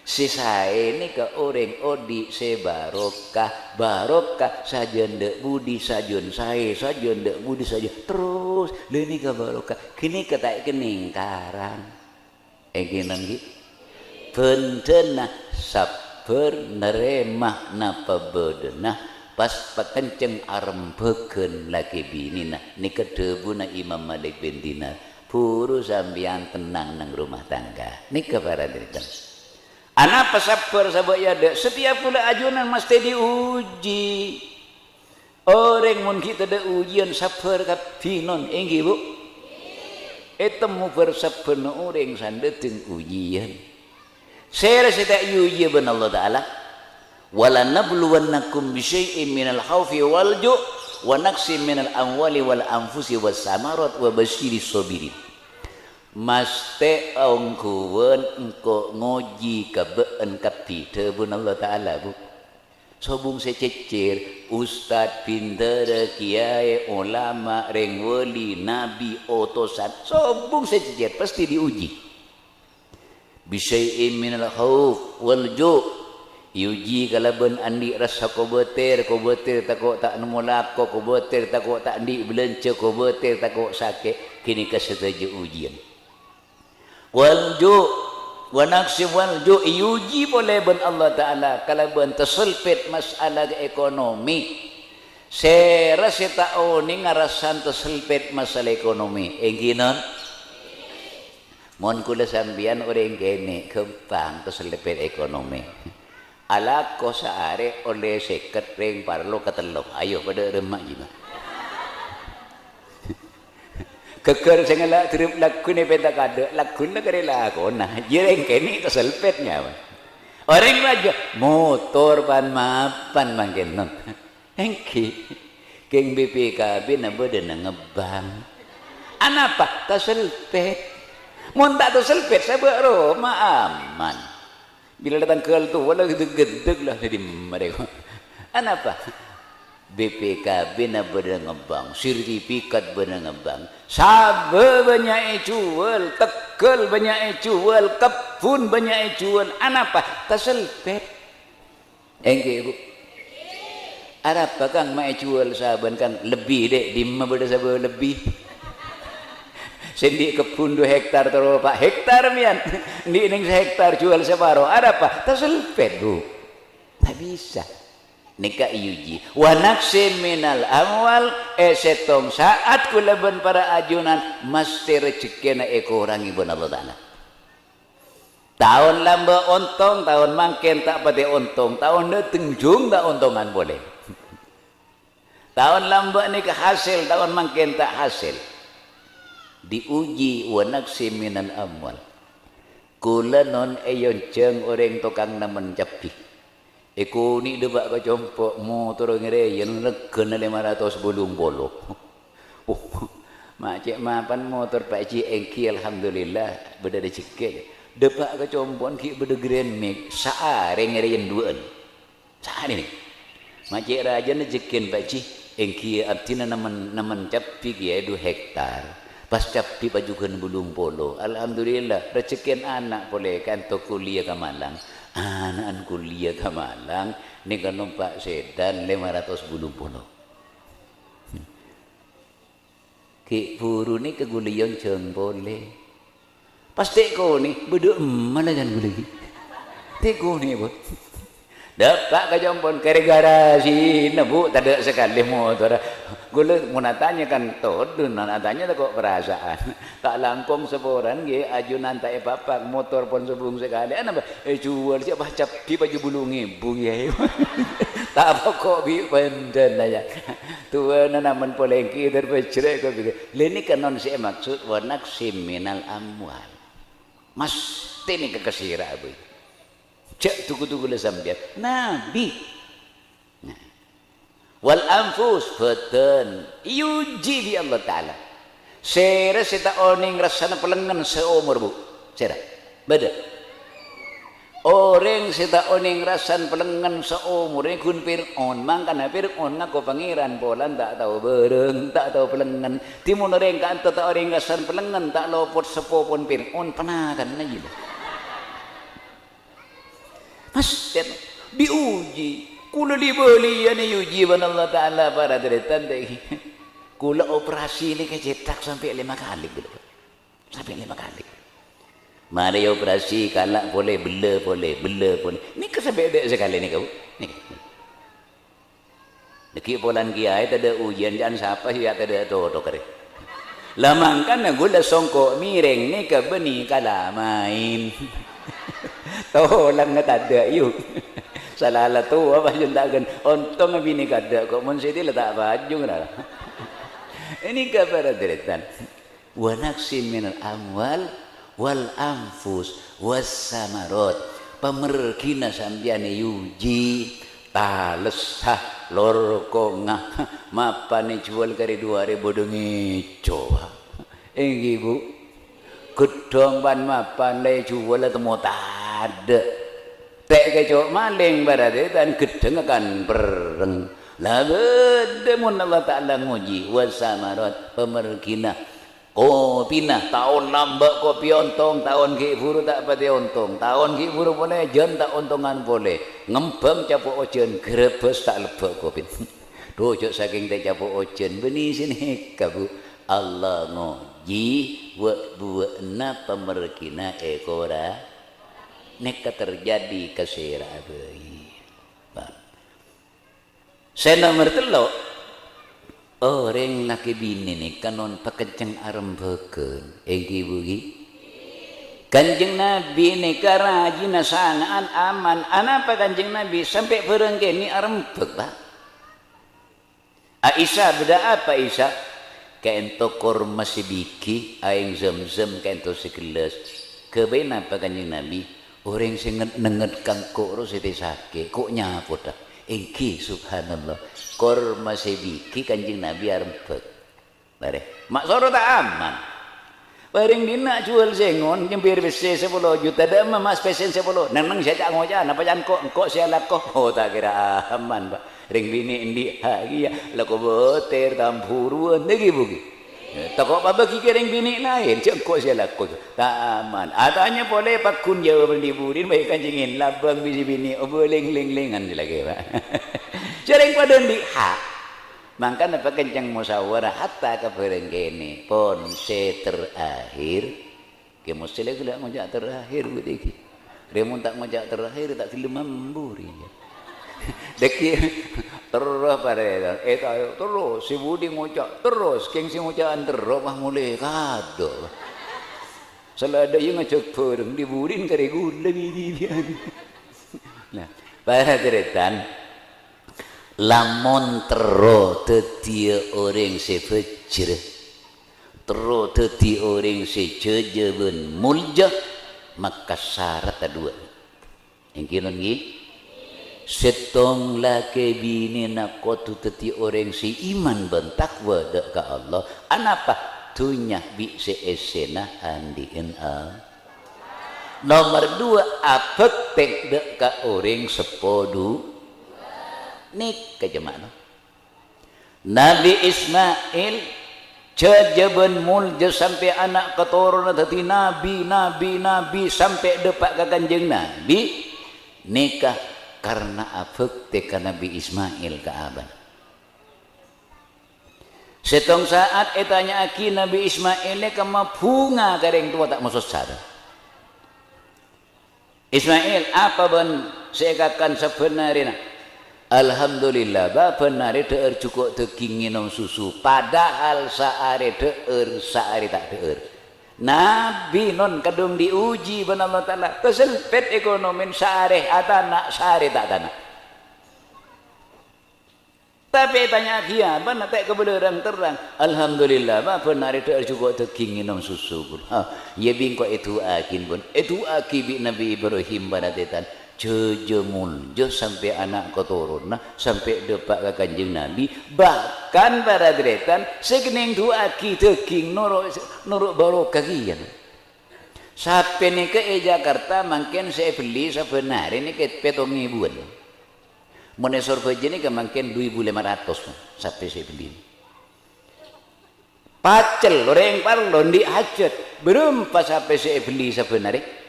Si saya ni ke orang odi se barokah sajen dek budi sajen saya sajen dek budi saja terus leni ke barokah kini ketak kening karang gini gitu pentena sabar neremah napa bedenah pas pakenceng arembeken lagi bini nah ni kedebu na Imam Malik bin Dinar puru sambian tenang nang rumah tangga ni kebaran cerita. Anak sabar sahabat ya dek setiap pula ajunan mesti diuji orang mun kita ada ujian sabar kapinon enggi bu etemu bersabar na orang sandeting ujian saya rasa tak uji ben Allah Ta'ala wala nabluwannakum bisyai'in minal khawfi wal ju' wa naqsim minal amwali wal anfusi was samarat wa basyiris sabirin Maste ongkuwen engko ngoji kabeen kapi tebun Allah Ta'ala bu sobung sececer ustad pinter kiai ulama reng wali nabi otosan sobung sececer pasti diuji bisyai'in minal khauf wal ju' diuji kalaban andi rasa kobeter takut tak nemu lako kobeter takut tak andi belence kobeter takut sakit kini kesetuju ujian walju wa naqsi walju yuji boleh ben Allah Ta'ala kalau ben terselpit masalah ekonomi saya rasa tahu ni ngarasan terselpit masalah ekonomi engginon mon kula sambian orang kene kempang terselpit ekonomi ala ko saare oleh seket ring parlo katelok ayo pada remak jiba keker sengala trip lagu ni peta kada lagu na kare lagu nah jereng kene keselpetnya orang raja motor pan mapan mangkenon engki keng BPKB na beda na ngebang anapa keselpet mun tak keselpet saya beroma aman bila datang ke tu wala gedeg lah jadi mereka anapa BPKB na beda ngebang sertifikat beda ngebang sabar banyak jual tekel banyak jual kebun banyak jual anapa keselpet engke ibu apa kang mai jual saban kang lebih dek di beda sabar lebih sendi kebun 2 hektar terus Pak hektar mian di ning hektar jual separo apa keselpet bu tak bisa nikah yuji wa naqsim minal amwal setong saat kulaban para ajunan mesti rezekina ekorangi ben Allah Ta'ala tahun lamba ontong tahun mangken tak pati ontong tahun tengjung tak ontongan boleh tahun lamba nikah hasil tahun mangken tak hasil diuji wa naqsim minal amwal kula non ayon jeng orang tukang nemen cepi Eko ni debak ke compok motor ngerayan legen 500 bolong-bolong. Oh, macam mapan motor Pak Cik engki alhamdulillah beda rezeki. Debak ke compok ki beda grand make saare ngerayan duaan. Saare ni. Macam raja rezekin Pak Cik engki artina naman capi ki 2 hektar. Pas capi pajukan bolong-bolong. Alhamdulillah rezekin anak boleh kan to kuliah ke Malang. Anak kuliah ke Malang ni kan numpak sedan 500 bulu-bulu ki buru ni ke gulion jeng boleh pasti ko ni beduk mana jangan guli teko ni bot dapat ke jompon kare garasi nebu tak ada sekali motor gula mau tanya kan todun tanya tak kok perasaan tak langkong seboran ge ajunan tak papak motor pun sebelum sekali ana jual siapa capi baju bulungi buye tak apa kok bi penden aja tuan naman polengki terpecrek kok gitu leni kan non saya maksud wa naqsim minal amwal mesti ni kekasira bu cek tuku-tuku le sambiat nabi nah wal anfus betul yuji di Allah Ta'ala sera sita oning rasana pelengan seumur bu sera beda orang sita oning rasan pelengan seumur ini kun Fir'aun mangkana Fir'aun ngaku pangeran polan tak tahu bereng tak tahu pelengan timun orang kan tak orang rasan pelengan tak lopot sepopon Fir'aun penakan aja mas diuji kula dibeli ya ni uji ban Allah Ta'ala para deretan deh kula operasi ini kecetak sampai 5 kali sampai 5 kali mari operasi kalak boleh bela boleh ni kesampai ada sekali ni kau ni deki polan kiai tak ada ujian jangan siapa sih tak ada tu kare lamangkan gula songkok miring ni ke beni kala main tolang tak ada yuk salah tu apa juntakan ontong bini kada kok mun siti letak baju dah ini kabar deretan wa naqsim minal amwal wal anfus was samarot pamerkina sambian yuji talesah lor konga mapane jual kari 2000 dengi coba ibu gedong ban mapan le jual temu tade tek kecok maling berarti dan gedeng akan bereng lah bede mun Allah Ta'ala nguji wasamarat pemerkina kopina tahun nambah kopi ontong tahun ki buru tak pati ontong tahun ki buru boleh jen tak ontongan boleh ngembang capuk ojen grebes tak lebok kopi dojok saking teh capuk ojen beni sini kabu Allah ngoji buat pemerkina ekora neka terjadi kesera bayi saya nomor telok orang laki bini ni kanon pakenceng arembeken bugi kanjeng Nabi ni karajina sanaan aman anapa kanjeng Nabi sampai berengke ni arembek pak Aisyah beda apa Aisyah kaento korma sebiki aing zem-zem kaento segelas kebain apa kanjeng Nabi orang sing nenget kangkuk ro sete sake kok nyapo dah engki subhanallah korma sebiki kanjeng Nabi arempek bare mak soro tak aman bareng dina jual sengon jempir besi 10 juta dah mas pesen 10 nang saya cak ngojan apa jan kok saya lakoh oh tak kira aman pak ring bini indi hagia lako boter tampuruan lagi bugi takut apa kikiring bini lain cengkok saya lakukan tak aman adanya boleh pakun jawab liburin baik kancingin labang bisi bini oboling-ling-lingan lagi pak sering pada di hak maka apa kencang musyawarah hatta kepereng kene pon se terakhir ke mesti lagi lah ngajak terakhir begitu remun tak ngajak terakhir tak film memburi deki terus pada terus si Budi ngucap terus keng si ngucapan terus mah mulai kado selada yang ngajak pereng di Budin kare gula bidian nah pada ceretan lamun terus tetia orang sefejr terus tetia orang sejejeban mulja maka syarat dua yang kira ni setong laki bini nak kotu teti orang si iman bentakwa dek ke Allah anapa tunya bi se esena andiin nomor 2 apek tek dek ke orang sepodu nik ke jemaah Nabi Ismail jajaban mulja sampai anak keturunan teti nabi sampai depak ke kanjeng Nabi nikah karena afek teka Nabi Ismail ke aban setong saat etanya aki Nabi Ismail kama bunga kareng tua tak masuk sada Ismail apa ban seekakan sebenarnya alhamdulillah bapa nari deur cukup teking nginom susu padahal saare deur saare tak deur Nabi non kadung diuji ban Allah Ta'ala keselpet ekonomi saare atana saare tak tanah tapi tanya dia mana tak kebenaran terang alhamdulillah bapa nari deur cukup teking nginom susu pun ya bingko itu akin pun itu aki bi Nabi Ibrahim banatetan jejemuljo sampai anak keturunan sampai depak ke Kanjeng Nabi, bahkan para deretan segening dua aki teking nuruk barokah kian. Sampai ni ke Jakarta mungkin saya beli sebenarnya ni ke petong ribuan. Monesor baja ni ke mungkin 2.500 sampai saya beli. Pacel orang parlon di hajat berapa sampai saya beli sebenarnya.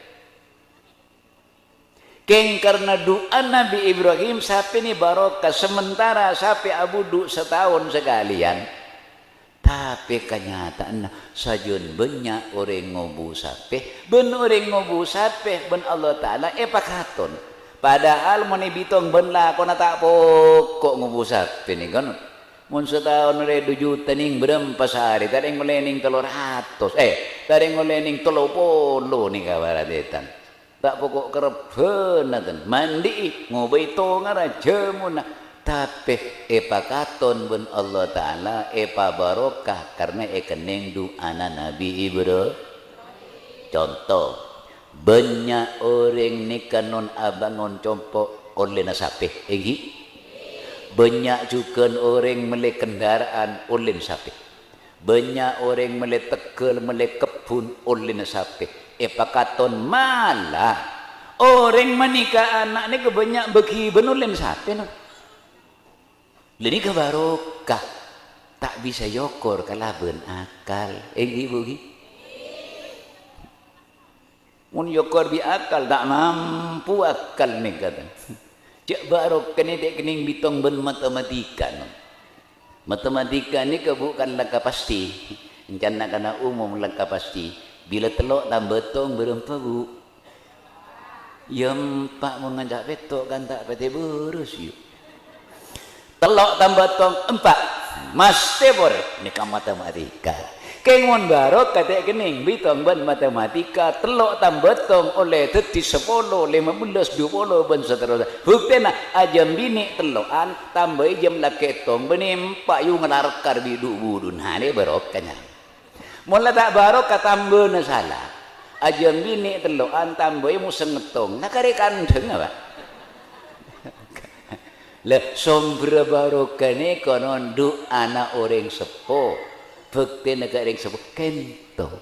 Keng karena doa Nabi Ibrahim sampai ni barokah sementara sampai abudu setahun sekalian. Tapi kenyataan sajun banyak orang ngobu sampai ben orang ngobu sampai ben Allah Taala pakaton. Padahal mau bitong ben lah kau tak pokok ngobu sampai ni kan. Mun setahun re 2 juta ning berempat sehari tadi ngolening 300 tadi ngolening 30 ni kabaradetan. Tak pokok kerep benaten mandi ngobai to ngara jemuna tapi pakaton ben Allah Taala barokah karena kening doana Nabi Ibrahim. Contoh banyak orang nikah non abangon compo oleh nasape banyak juga orang melek kendaraan oleh nasape, banyak orang melek tekel melek kebun oleh nasape. Pakaton malah orang menikah anak ni kebanyak bagi benulin sape no. Lini ke barokah tak bisa yokor kalaben akal. Ibu gi. Mun yokor bi akal tak mampu akal ni kata. Cak barokah ni dek kening bitong ben matematika no. Matematika ni bukan langkah pasti. Encana kana umum langkah pasti. Bila telok tambah tong berempat bu, ya empat mengajak betok kan tak pati berus yuk. Telok tambah tong 4, mas tebor ni kan matematika. Kengon barok kata kening bitong ban matematika telok tambah tong oleh teti 10, 15, 20 ban seterusnya. Bukti nak ajam bini telokan tambah jam laki tong benim pak yu ngelarkar bidu budun hane barokanya. Mula tak barok katambah na salah. Ajam bini telokan tambah mu sengetong. Nakari kandeng apa? Lah sombra barokah ni konon du anak orang sepo. Bukti negara orang sepo kento.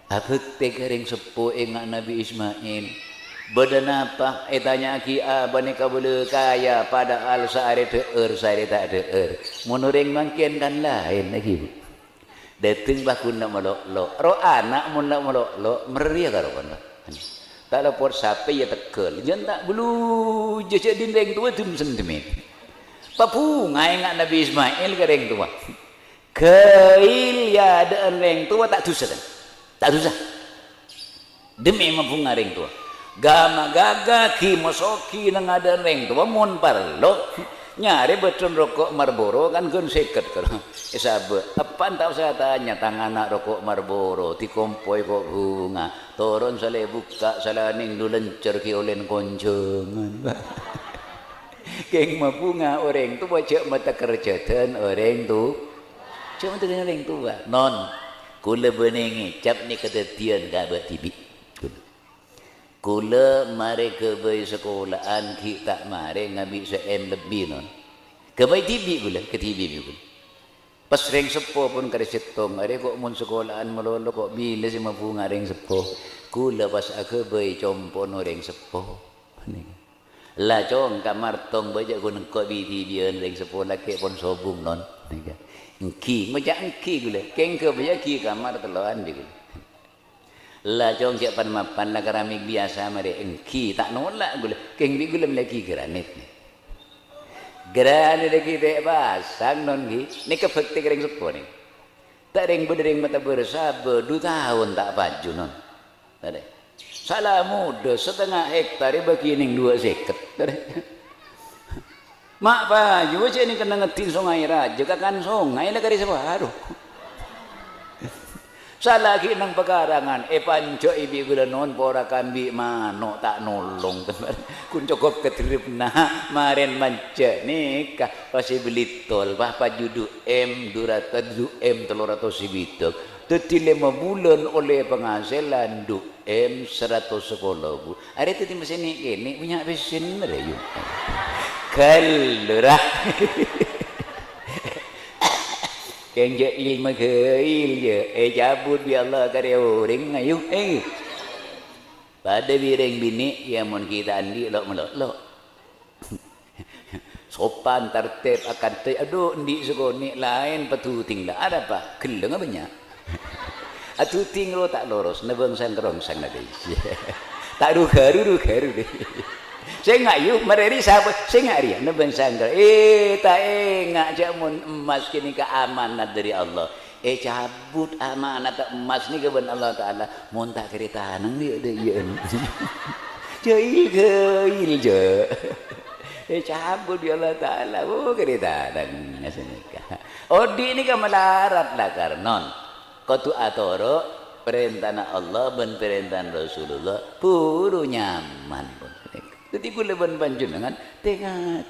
Bukti orang sepo ingat Nabi Ismail. Badan apa? Tanya ki abang ni kabel kaya padahal sehari sehari tak Menureng makin kan lain lagi. Datang bakun nak melok-lok. Ro anak mun nak melok-lok meria karo kono. Tak lapor siapa ya tekel. Jangan tak belu jejak dinding tua tum sentimen. Papu ngai ngak Nabi Ismail kereng tua. Kail ya ada reng tua tak susah kan? Tak susah. Demi mampu ngareng tua. Gama gaga ki mosoki nang ada reng tua mun parlo. Nyari betul rokok Marlboro kan gun seket kan. Sabe, apa tak usah tanya tangan anak rokok Marlboro, tikompoi kok bunga, turun sale buka salaning dulencer ki olen konjongan. Keng mabunga orang tu baca mata kerja dan orang tu cuma tu orang tua. Non, kula benengi cap ni ketetian gak bertibi. Kula mari ke bayi sekolahan kita mari ngabi se-M lebih non. Ke bayi tibi kula, ke tibi kula. Pas reng sepo pun kada setong, are kok mun sekolahan melolo kok bila si mapu ngareng sepo. Kula pas aku bayi compon reng sepo. Lah cong kamar tong baja gunung kok bi tibian reng sepo laki pon sobung non. Engki, macam engki kula. Keng ke baja ki kamar teloan bi kula. Lah jong siapan mapan lah keramik biasa mari engki tak nolak gula keng bi gula lagi granit ni lagi dek pasang non gi ni kebekti kering sepo ni tak ring berdering mata bersaba 2 tahun tak baju non tadi salah muda setengah hektar bagi ning 2 seket tadi mak baju macam ni kena ngetin sungai raja kan sungai lah kari separuh salah lagi nang pekarangan panco ibi gula non porakan bi mano tak nolong kun cukup ketrip nah maren manca nikah pasti beli tol bah pajudu M 200 M 300 sibitok Teti 5 bulan oleh penghasilan du M100 sekolah bu. Ada teti mesin ini punya mesin ada yuk. Kalurah. Kenja ilmu keil je. Cabut bi Allah karya orang ayu. Pada bireng bini yang mun kita andi lo. Sopan tertib akan aduh di segoni lain patuting lah ada apa keleng apa nya atu ting lo tak loros nebeng sang kerong sang nabi tak rugaru deh saya ngayu mereri sahabat saya ngari nebeng sang tak ngak jamun emas kini ke amanat dari Allah cabut amanat emas ni ke ben Allah Taala mun tak kereta nang dia deun jail je cabut di Allah Ta'ala kereta dan ngasih odi ini kan melarat lah karena kau atoro perintah Allah dan perintah Rasulullah puru nyaman pun jadi gue leban panjenengan tengah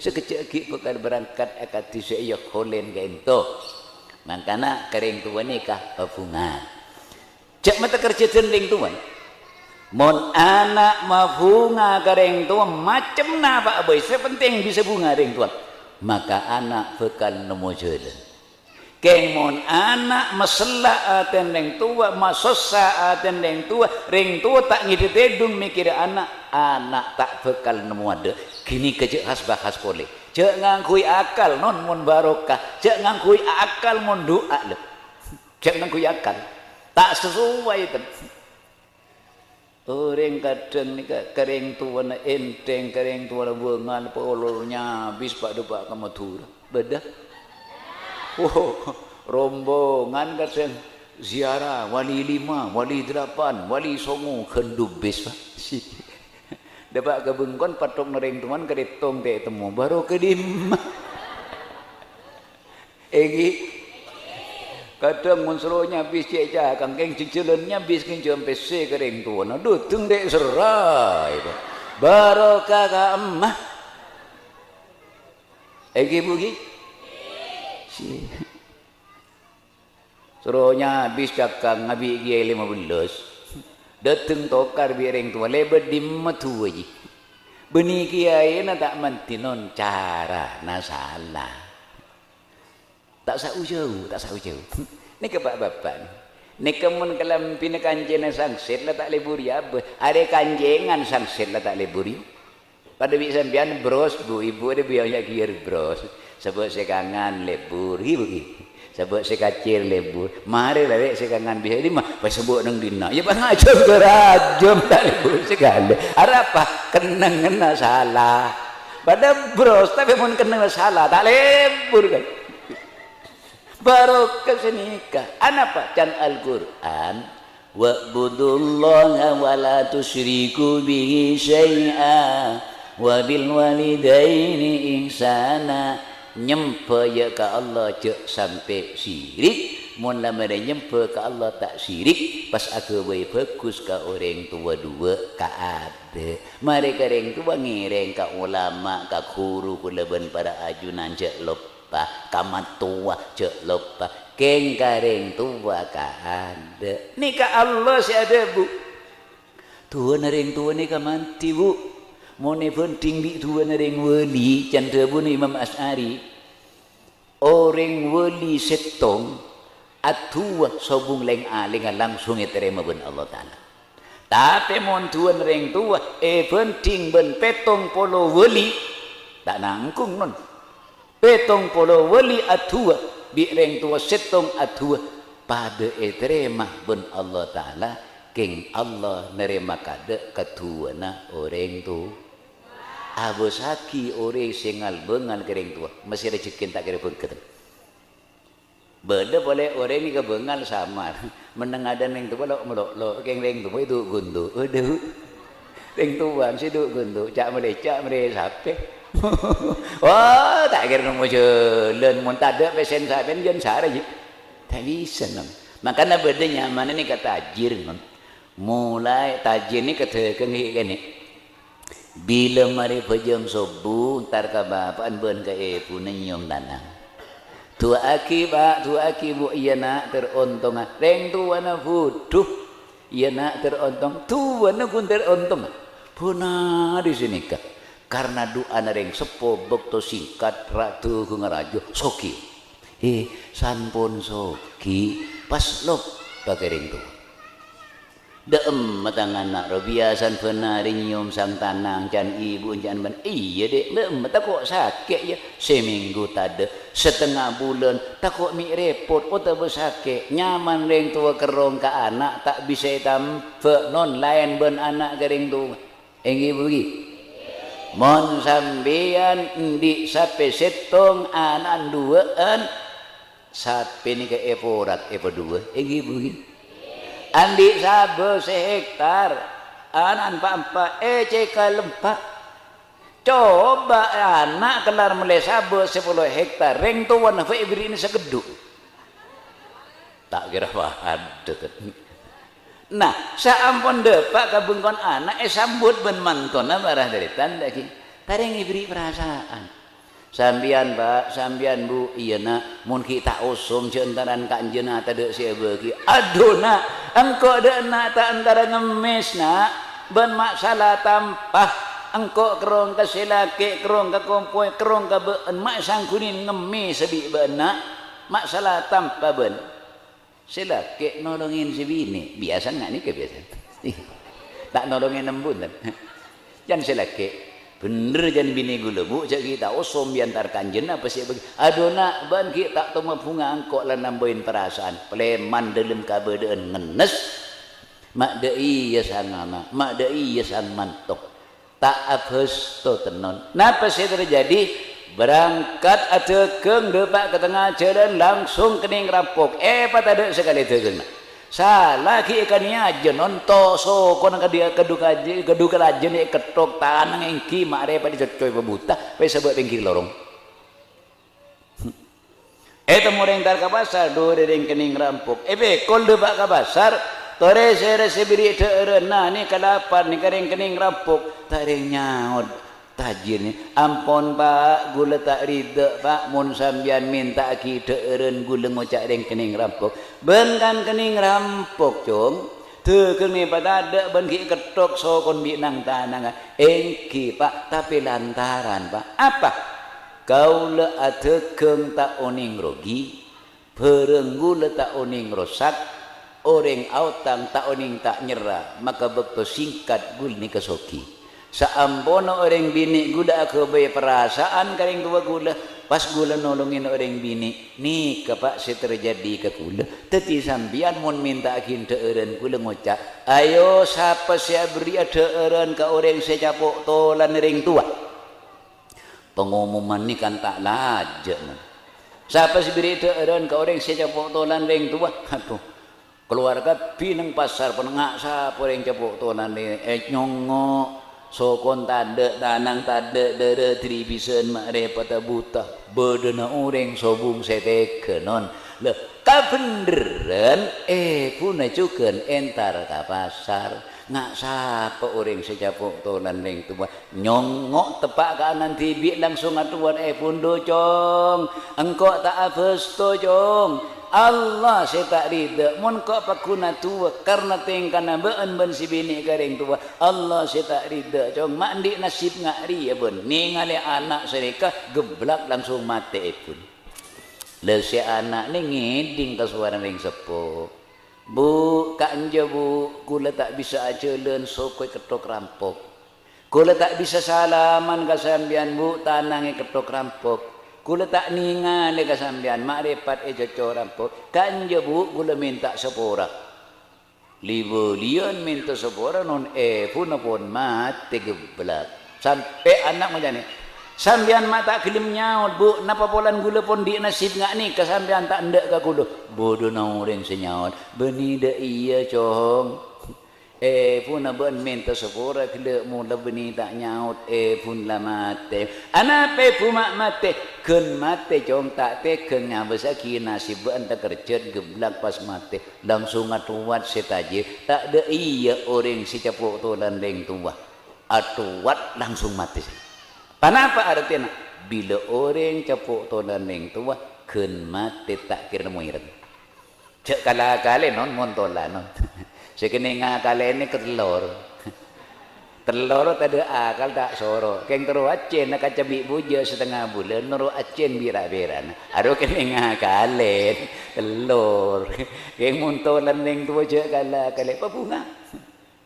sekecil bukan berangkat akati saya kolen ke itu makanya kering tua nikah bunga cak mata kerja cenderung tuan mon anak mabunga kareng tua macam napa boy sepenting bisa bunga ring tua maka anak bekal nemu jalan keng mon anak masela aten ring tua masosa aten ring tua tak ngide dedung mikir anak tak bekal nemu ada kini kejek bahas boleh cek ngangkui akal non mon barokah cek ngangkui akal mon doa le cek ngangkui akal tak sesuai itu. Orang kadang ni kering tua na enteng kering tua na bengal polornya habis pak depak ke Madura beda rombongan kadang ziarah wali 5 wali 8 wali 9 kendubis pak depak ke Bengkon patok nering tuan keritong te temu baru ke dim kadang munsronya bis ceca kangkeng cicelennya bis kincam pc kering tuan aduh tung dek serai barokah ka emmah bugi si seronya bis cakang ngabi gie 15 dateng tokar bireng tua lebet dimatu aji beni kiai na tak mantinon cara na salah tak sau jauh ni ke bapak ni kemun kelam pina kanjena sangsit lah tak leburi apa ada kanjengan sangsit lah tak leburi pada bi sampean bros bu ibu ada biaya kir bros sebab sekangan lebur ibu sebab sekacir lebur mari lah sekangan biasa di mah pas sebut nang dina ya bang ajam gerajam tak lebur sekali ada apa kena salah pada bros tapi mun kena salah tak lebur kan barokah senikah apa can Al-Quran wa'budullaha wa la tusyriku bihi syai'a wa bil walidaini ihsana nyempe ya ka Allah cek sampai sirik mun lamar nyempe ka Allah tak sirik pas aku bae fokus ka orang tua dua ka ada mari kareng tua ngireng ka ulama ka guru kuleban para ajunan cek lop kamat tua cek lupa keng kareng tua ka ada ni ka Allah si ada bu tua nareng tua ni ka manti bu mau ni penting di tua nareng wali canda bu ni Imam Asy'ari orang wali setong atua sobung leng aling langsung terima ben Allah Ta'ala tapi mon tua nareng tua penting ben petong polo wali tak nangkung non petong polo wali atua bireng tua setong atua pada terima ben Allah Ta'ala king Allah nerima kade ketuana orang tu abu saki orang singal bengal kering tua masih rezekin tak kira pun ketemu beda boleh orang ni ke bengal samar menengadan yang tua lo king reng tua itu gundu aduh reng tua si du gundu cak mere sape wah tak kira nombor jalan mun tak ada pesen saya jen sara je tak bisa nom makanya bedanya mana ni kata tajir nom mulai tajir ni kata kengi kan ni bila mari pejam subuh tar ka bapaan ben ka punya nyong tanang tua aki pak tua aki bu iya nak terontong reng tua na butuh iya nak terontong tua na kun terontong puna di sini kah karena doa na reng sepo bekto singkat ratu ngarajo soki sanpon soki pas lop pakai reng tua deem matang anak ro biasan pernah nyium sang tanang can ibu can ban iya dek deem tak kok sakit ya seminggu tade setengah bulan tak kok mi repot tak bersakit nyaman reng tua kerong ke anak tak bisa tampe non lain ben anak kering tua enggi bugi mon sambian di sape setong anak duaan sape ni ke eporat epo dua enggi bugi andi sabo sehektar anan pampa ceka lempak coba anak kelar mulai sabo 10 hektar reng tuan apa ibri ini segeduk tak kira ada nah saampun depak kabungkon anak sambut ben mantona marah dari tanda ki tareng ibri perasaan sambian pak sambian bu iya nak mun kita usung seentaran kanjeun ata deuk sia beuki aduh nak engko deuk nak tak antara ngemis nak ben masalah tampah engko kerong ka silake kerong ka kompoe kerong ka beun mak sangkunin ngemis sebi beun nak masalah tampah ben silake nolongin si bini biasa enggak nih kebiasaan tak nolongin embun jangan silake bener jangan bini gula bu cak kita osom biantar kanjen apa sih bagi aduh nak ban kita tak toma bunga angkok lah nambahin perasaan pleman dalam kabadaan ngenes mak dai ya sangana mak dai ya sang mantok tak apes to tenon napa sih terjadi berangkat ada keng depak ke tengah jalan langsung kening rampok pat ada sekali tegeng salah ki ikannya aja nonto so kon ka dia keduka aja nih ketok tanang engki mak repa dicocoy bebuta pe sebab engki lorong temu reng tar ka pasar do reng kening rampok be kol de bak ka pasar tore sere sebiri teurena ni kalapan ni kareng kening rampok tareng nyaot tajir ni ampon pak gula tak rida pak mun sambian minta ki teureun gula ngocak reng kening rampok ben kan kening rampok cung teu keung ni patada ben ki ketok so kon bi nang tanang engki pak tapi lantaran pak apa kaula atekeung tak oning rogi pereung gula tak oning rosak orang autang tak oning tak nyerah maka bekto singkat gul ni kesoki saambono orang bini gula aku bay perasaan karing tua gula pas gula nolongin orang bini ni kepak si terjadi ke gula teti sambian mun minta akin teureun gula ngocak ayo siapa sia beri teureun ka orang secapok tolan ring tua pengumuman ni kan tak laje siapa si beri teureun ka orang secapok tolan ring tua aduh keluarga pinang pasar penengak siapa orang capok tolan nyongo sokon tade tanang tade dere tribisen mak repata buta bedena orang sobung setekenon le kabenderan puna cuken entar ka pasar ngak sapa orang secapok tolan ring tua nyongok tepak kanan tibi langsung atuan pundo cong engkau tak apes to cong Allah saya tak rida mun kok pakuna tua karena tengkana beun ben si bini garing tua Allah saya tak rida cong mandi nasib ngari ya ben ningali anak sereka geblak langsung mati pun le si anak ni ngiding ka suara ring sepo bu kanja bu kula tak bisa ajeleun sokoi ketok rampok kula tak bisa salaman ka sambian bu tanange ketok rampok kula tak ningali ka sambian mak repat coco rampok kanja bu kula minta sepora libulion minta sepora non pun mati geblak sampai anak macam ni sambian mata kelim nyaut bu napa polan gula pun di nasib ngak ni kesambian tak ndak ka gula bodoh na orang senyaut beni de iya cong pun ben minta sepora kele mula beni tak nyaut pun la mate ana pe pumak mate ken mate cong tak te ken ngabesaki nasib ben tak kerjet geblak pas mate langsung atuat setaje tak de iya orang si capok tolan leng tua atuat langsung mati. Kenapa artinya? Bila orang capuk tolan yang tua keun mate tak kira muiran cek kala-kale non montola non sekene ngakale ini ketelor telur tak ada akal tak soro keng terus acen nak cabi buja setengah bulan nuru acen bira-biran aduh kene ngakalen telur keng muntolan ning tua je kala kale bunga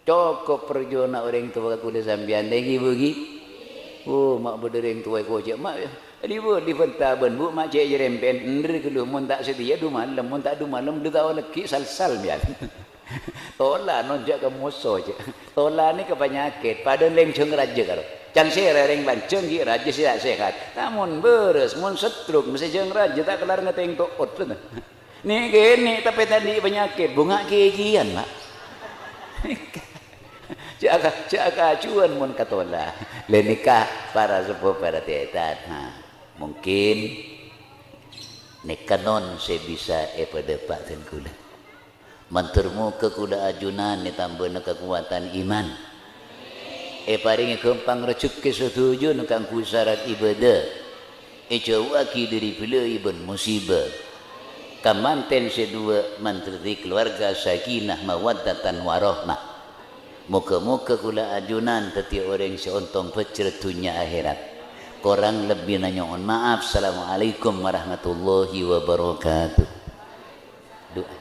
cokok perjona orang tua aku dah sambian dengi bugi oh mak berdering tua ko je mak libu di pentaban bu mak cek jerempen ndri kelu mun tak setia du malam mun tak du malam du tahu leki sal-sal biar tola nonjak ke musuh je tola ni ke penyakit pada leng ceng raja karo can sere reng banceng gi raja siak sehat namun beres mun setruk mesti ceng raja tak kelar ngeteng toot tu ni gini tapi tadi penyakit bunga kegian mak caka cuan mun katola lenikah para sepuh para tetat mungkin nekanon saya bisa pada pak dan kula manturmu ke kuda ajunan ni tambah na kekuatan iman paringi kempang recuk ke setuju nakang kusarat ibadah jauhaki dari bila ibn musibah kamanten sedua menteri keluarga sakinah mawaddatan warahmah muka-muka kula ajunan teti orang seontong peceretunya akhirat korang lebih nanyaon maaf. Assalamualaikum warahmatullahi wabarakatuh. Doa.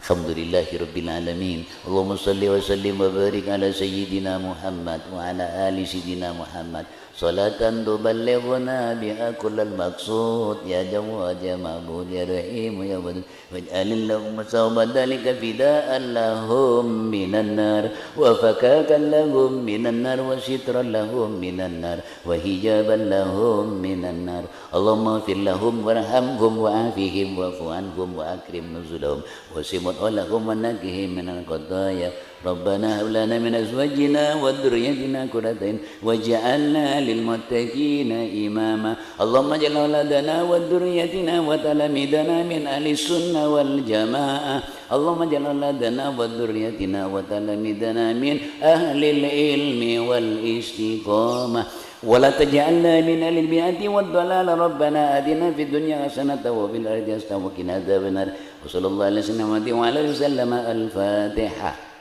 Alhamdulillahirabbil alamin. Allahumma shalli wa sallim wa barik ala sayyidina Muhammad wa ala ali sayyidina Muhammad. Salatan tuballighuna biha kullal maqsud ya Jawad ya Ma'bud ya Rahim ya Wadud waj'alil lahum sawbadalika fida'an lahum minan nar wa fakakan lahum minan nar wa sitran lahum minan nar wa hijaban lahum minan nar. Allahumma fir lahum warhamhum wa afihim wa'fu anhum wa akrim nuzulahum wa simut lahum wa nakihim minal qadaya. Rabbana hab lana min azwajina wa dhurriyyatina qurrata a'yun waj'alna lil muttaqina imama. Allahumma ij'al auladana wa dhurriyyatina wa talamidana min ahli sunnah wal jamaah. Allahumma ij'al auladana wa dhurriyyatina wa talamidana min ahli ilmi wal istiqamah. ولا تجعلنا من أهل البدعة والضلال. ربنا آتنا في الدنيا حسنة وفي الآخرة حسنة وقنا عذاب النار. وصلى الله على سيدنا محمد وعلى آله وسلم. الفاتحة.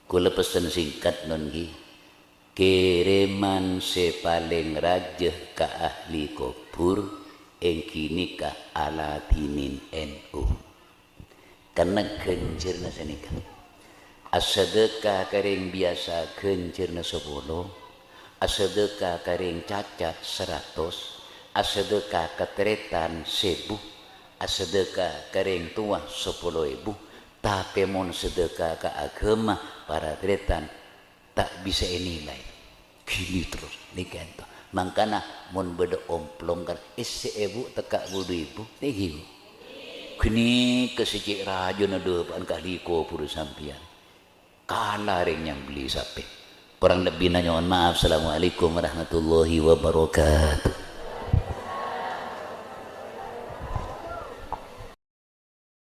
Kula pesan singkat nongi kiriman sepaling raja ka ahli kubur engkini ka ala dinin NU karena genjirna senika asedekah karing biasa genjirna 10 asedekah karing cacat 100 asedekah ketretan 1000 asedekah karing tua 10.000 tapi mon sedekah ke agama para tretan tak bisa nilai gini terus ni kento makana mon beda omplong kan ibu teka budu ibu nih gini kesejik rajo na depan kali ko puru sampian kalah ring yang beli sapi orang lebih nanya maaf. Assalamualaikum warahmatullahi wabarakatuh.